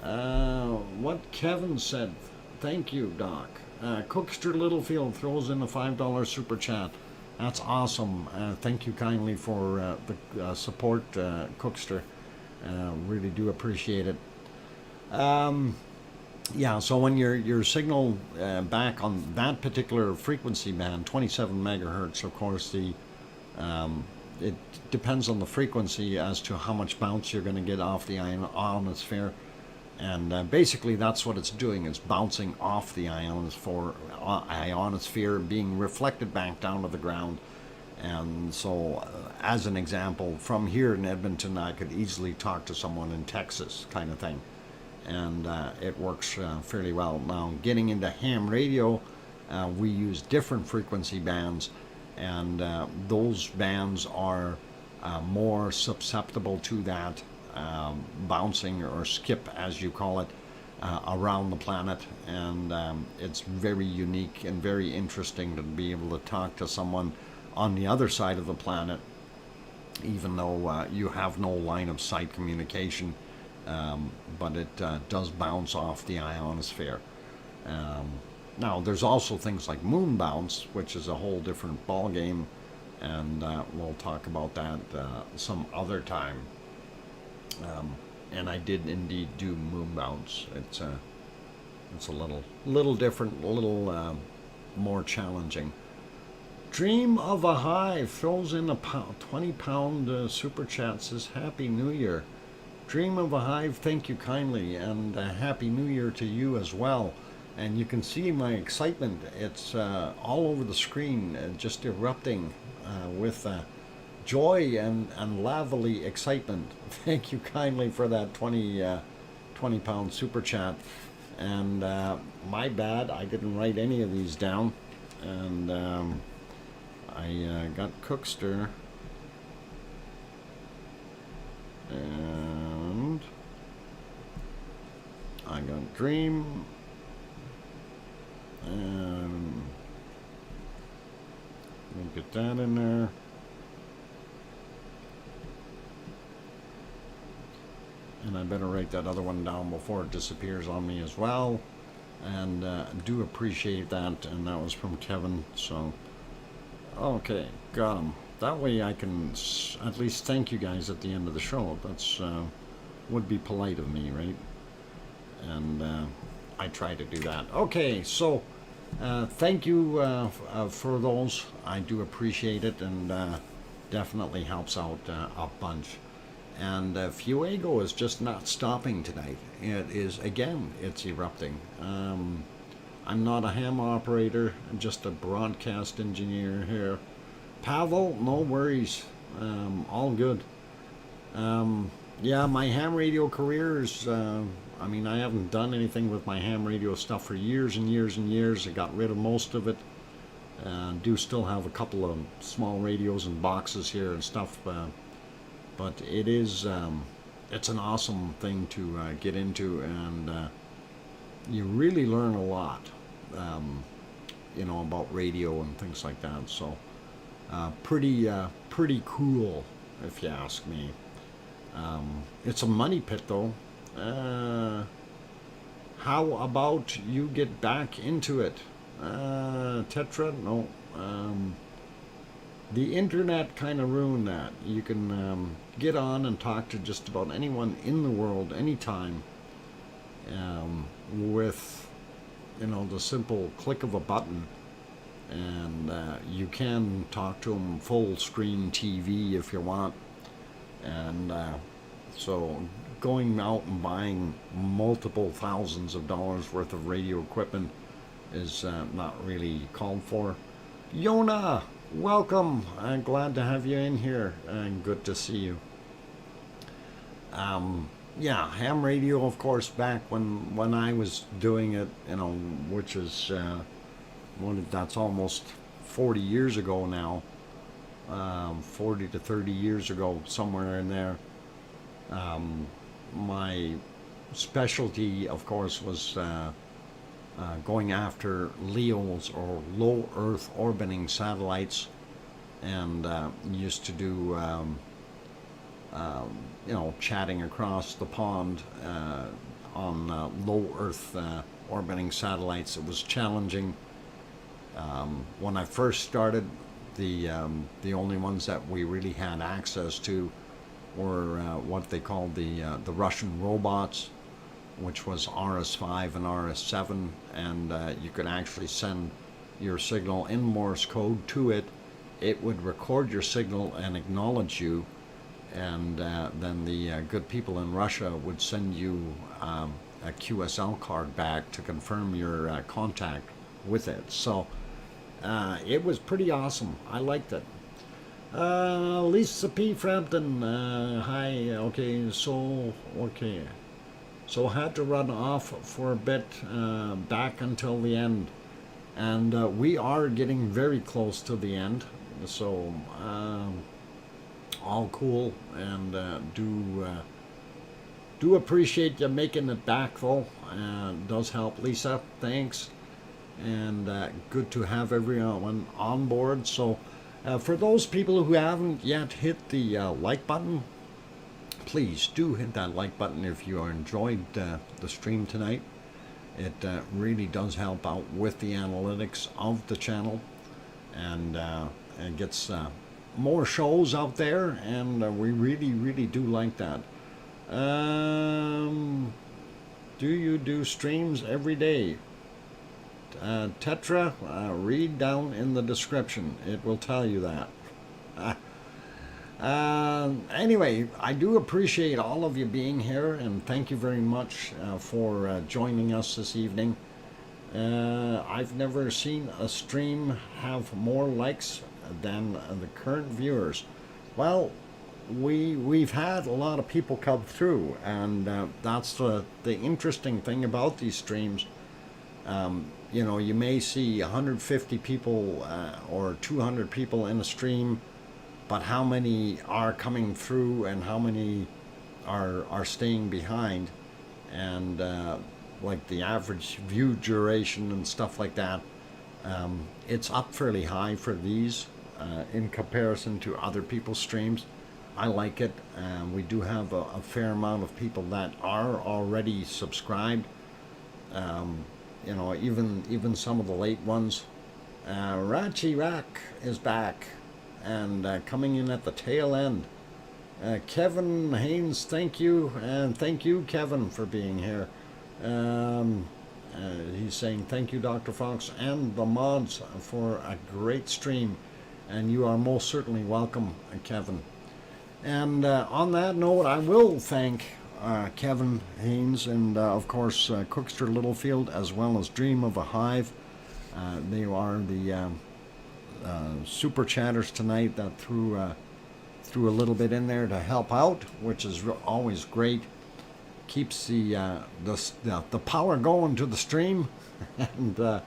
What Kevin said, thank you, Doc. Cookster Littlefield throws in a $5 super chat. That's awesome. Thank you kindly for the support, Cookster. Really do appreciate it. Yeah, so when your signal back on that particular frequency band, 27 megahertz, of course, it depends on the frequency as to how much bounce you're going to get off the ionosphere. And basically that's what it's doing. It's bouncing off the ionosphere, being reflected back down to the ground. And so, as an example, from here in Edmonton, I could easily talk to someone in Texas, kind of thing. And it works fairly well. Now, getting into ham radio, we use different frequency bands, and those bands are more susceptible to that bouncing or skip, as you call it, around the planet. And it's very unique and very interesting to be able to talk to someone on the other side of the planet, even though you have no line of sight communication, but it does bounce off the ionosphere. Now, there's also things like moon bounce, which is a whole different ball game, and we'll talk about that some other time. And I did indeed do moon bounce. It's a little different, a little more challenging. Dream of a Hive throws in a 20-pound super chat, says Happy New Year. Dream of a Hive, thank you kindly, and Happy New Year to you as well. And you can see my excitement. It's all over the screen, just erupting with joy and lavely excitement. Thank you kindly for that 20-pound super chat. And my bad, I didn't write any of these down. And I got Cookster. And I got Dream. And we'll get that in there. And I better write that other one down before it disappears on me as well. And do appreciate that. And that was from Kevin. So, okay, got him. That way I can at least thank you guys at the end of the show. That's would be polite of me, right? And I try to do that. Okay, so thank you for those. I do appreciate it, and definitely helps out a bunch. And Fuego is just not stopping tonight. It is, again, it's erupting. I'm not a ham operator, I'm just a broadcast engineer here. Pavel, no worries, all good. Yeah, my ham radio career is, I mean, I haven't done anything with my ham radio stuff for years and years and years. I got rid of most of it. Do still have a couple of small radios and boxes here and stuff, but it is, it's an awesome thing to get into, and you really learn a lot, you know, about radio and things like that. So pretty cool, if you ask me. It's a money pit, though. How about you get back into it? Tetra? No. The internet kind of ruined that. You can get on and talk to just about anyone in the world anytime, with, you know, the simple click of a button, and you can talk to them full screen TV if you want. And so going out and buying multiple thousands of dollars worth of radio equipment is not really called for. Yona, welcome. I'm glad to have you in here, and good to see you. Yeah, ham radio, of course, back when I was doing it, you know, which is that's almost 40 years ago now. 40 to 30 years ago, somewhere in there. My specialty, of course, was going after LEOs, or low Earth orbiting satellites, and used to do, you know, chatting across the pond on low Earth orbiting satellites. It was challenging. When I first started, the only ones that we really had access to were what they called the Russian robots, which was RS-5 and RS-7, and you could actually send your signal in Morse code to it. It would record your signal and acknowledge you, and then the good people in Russia would send you a QSL card back to confirm your contact with it. So it was pretty awesome. I liked it. Lisa P. Frampton, hi. Okay, so had to run off for a bit, back until the end, and we are getting very close to the end. So all cool, and do appreciate you making it back, though. Does help, Lisa. Thanks. And good to have everyone on board. So for those people who haven't yet hit the like button, please do hit that like button if you enjoyed the stream tonight. It really does help out with the analytics of the channel, and it gets more shows out there, and we really do like that. Do you do streams every day? Tetra, read down in the description. It will tell you that. Anyway, I do appreciate all of you being here, and thank you very much for joining us this evening. I've never seen a stream have more likes than the current viewers. Well, we've had a lot of people come through, and that's the interesting thing about these streams. You know, you may see 150 people or 200 people in a stream, but how many are coming through and how many are staying behind, and like the average view duration and stuff like that, it's up fairly high for these in comparison to other people's streams. I like it. We do have a fair amount of people that are already subscribed. You know, even some of the late ones. Rachi Rack is back, and coming in at the tail end. Kevin Haynes, thank you, and thank you, Kevin, for being here. He's saying thank you, Dr. Fox, and the mods for a great stream, and you are most certainly welcome, Kevin. And on that note, I will thank Kevin Haynes and, of course, Cookster Littlefield, as well as Dream of a Hive. They are the super chatters tonight that threw a little bit in there to help out, which is always great. Keeps the power going to the stream, and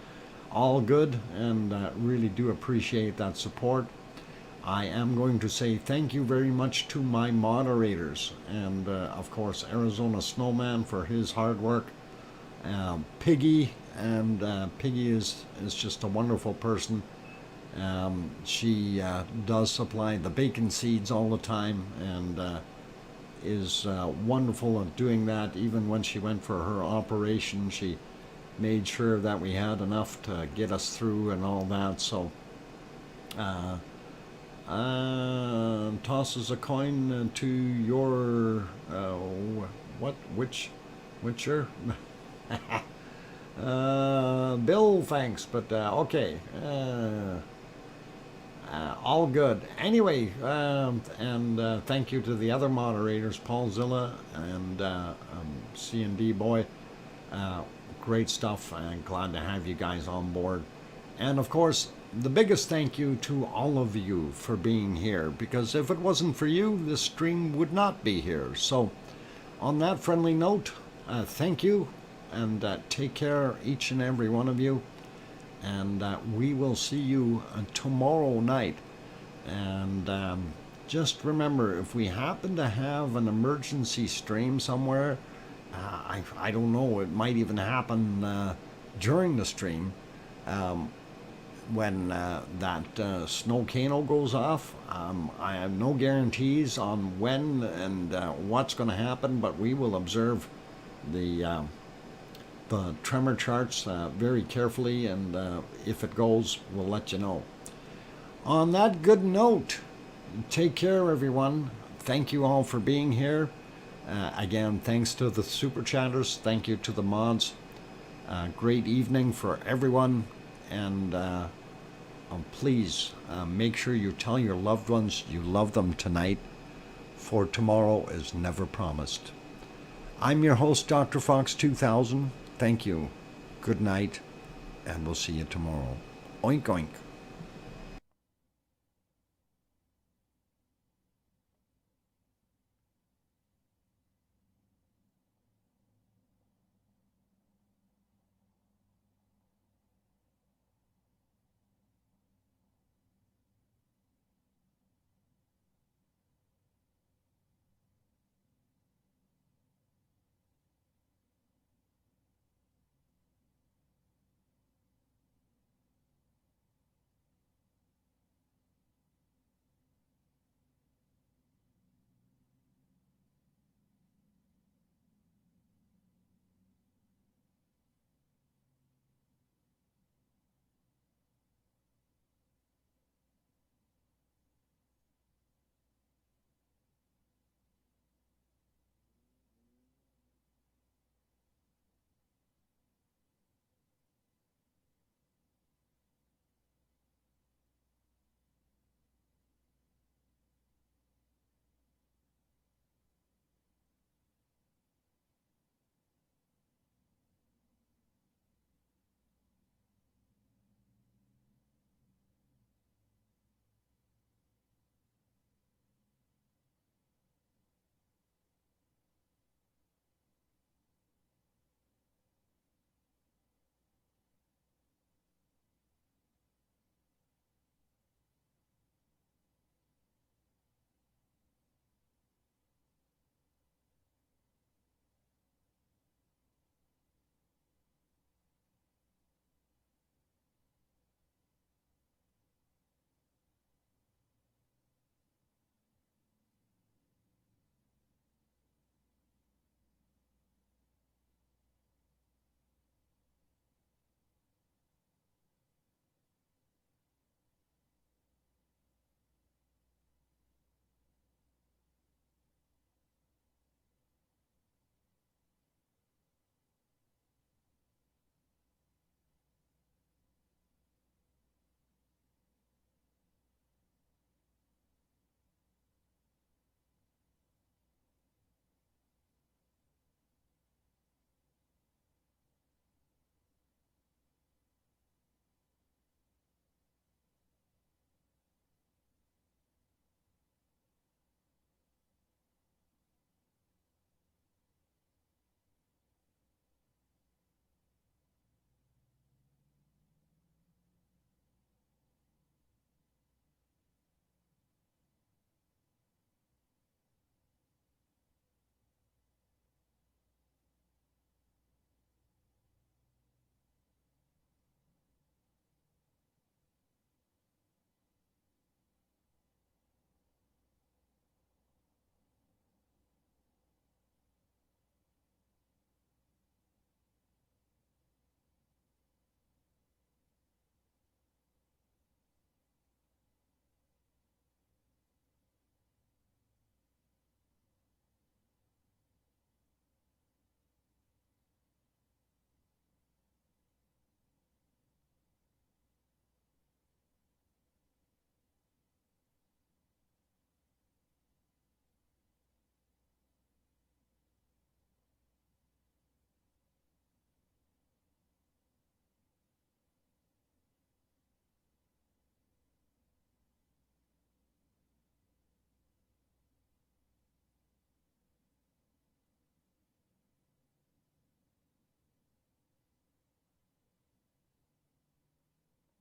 all good. And really do appreciate that support. I am going to say thank you very much to my moderators, and of course Arizona Snowman for his hard work. Piggy, and Piggy is just a wonderful person. She does supply the bacon seeds all the time, and is wonderful at doing that. Even when she went for her operation, she made sure that we had enough to get us through and all that. So tosses a coin to your whicher Bill, thanks, but okay, all good. Anyway, and thank you to the other moderators, Paul Zilla and C&D Boy. Great stuff, and glad to have you guys on board. And of course, the biggest thank you to all of you for being here, because if it wasn't for you, this stream would not be here. So on that friendly note, thank you, and take care, each and every one of you, and we will see you tomorrow night. And just remember, if we happen to have an emergency stream somewhere, I don't know, it might even happen during the stream, when that snowcano goes off. I have no guarantees on when and what's going to happen, but we will observe the tremor charts very carefully, and if it goes, we'll let you know. On that good note, take care, everyone. Thank you all for being here. Again, thanks to the super chatters. Thank you to the mods. Great evening for everyone, and please make sure you tell your loved ones you love them tonight, for tomorrow is never promised. I'm your host, DrFox2000. Thank you. Good night, and we'll see you tomorrow. Oink, oink.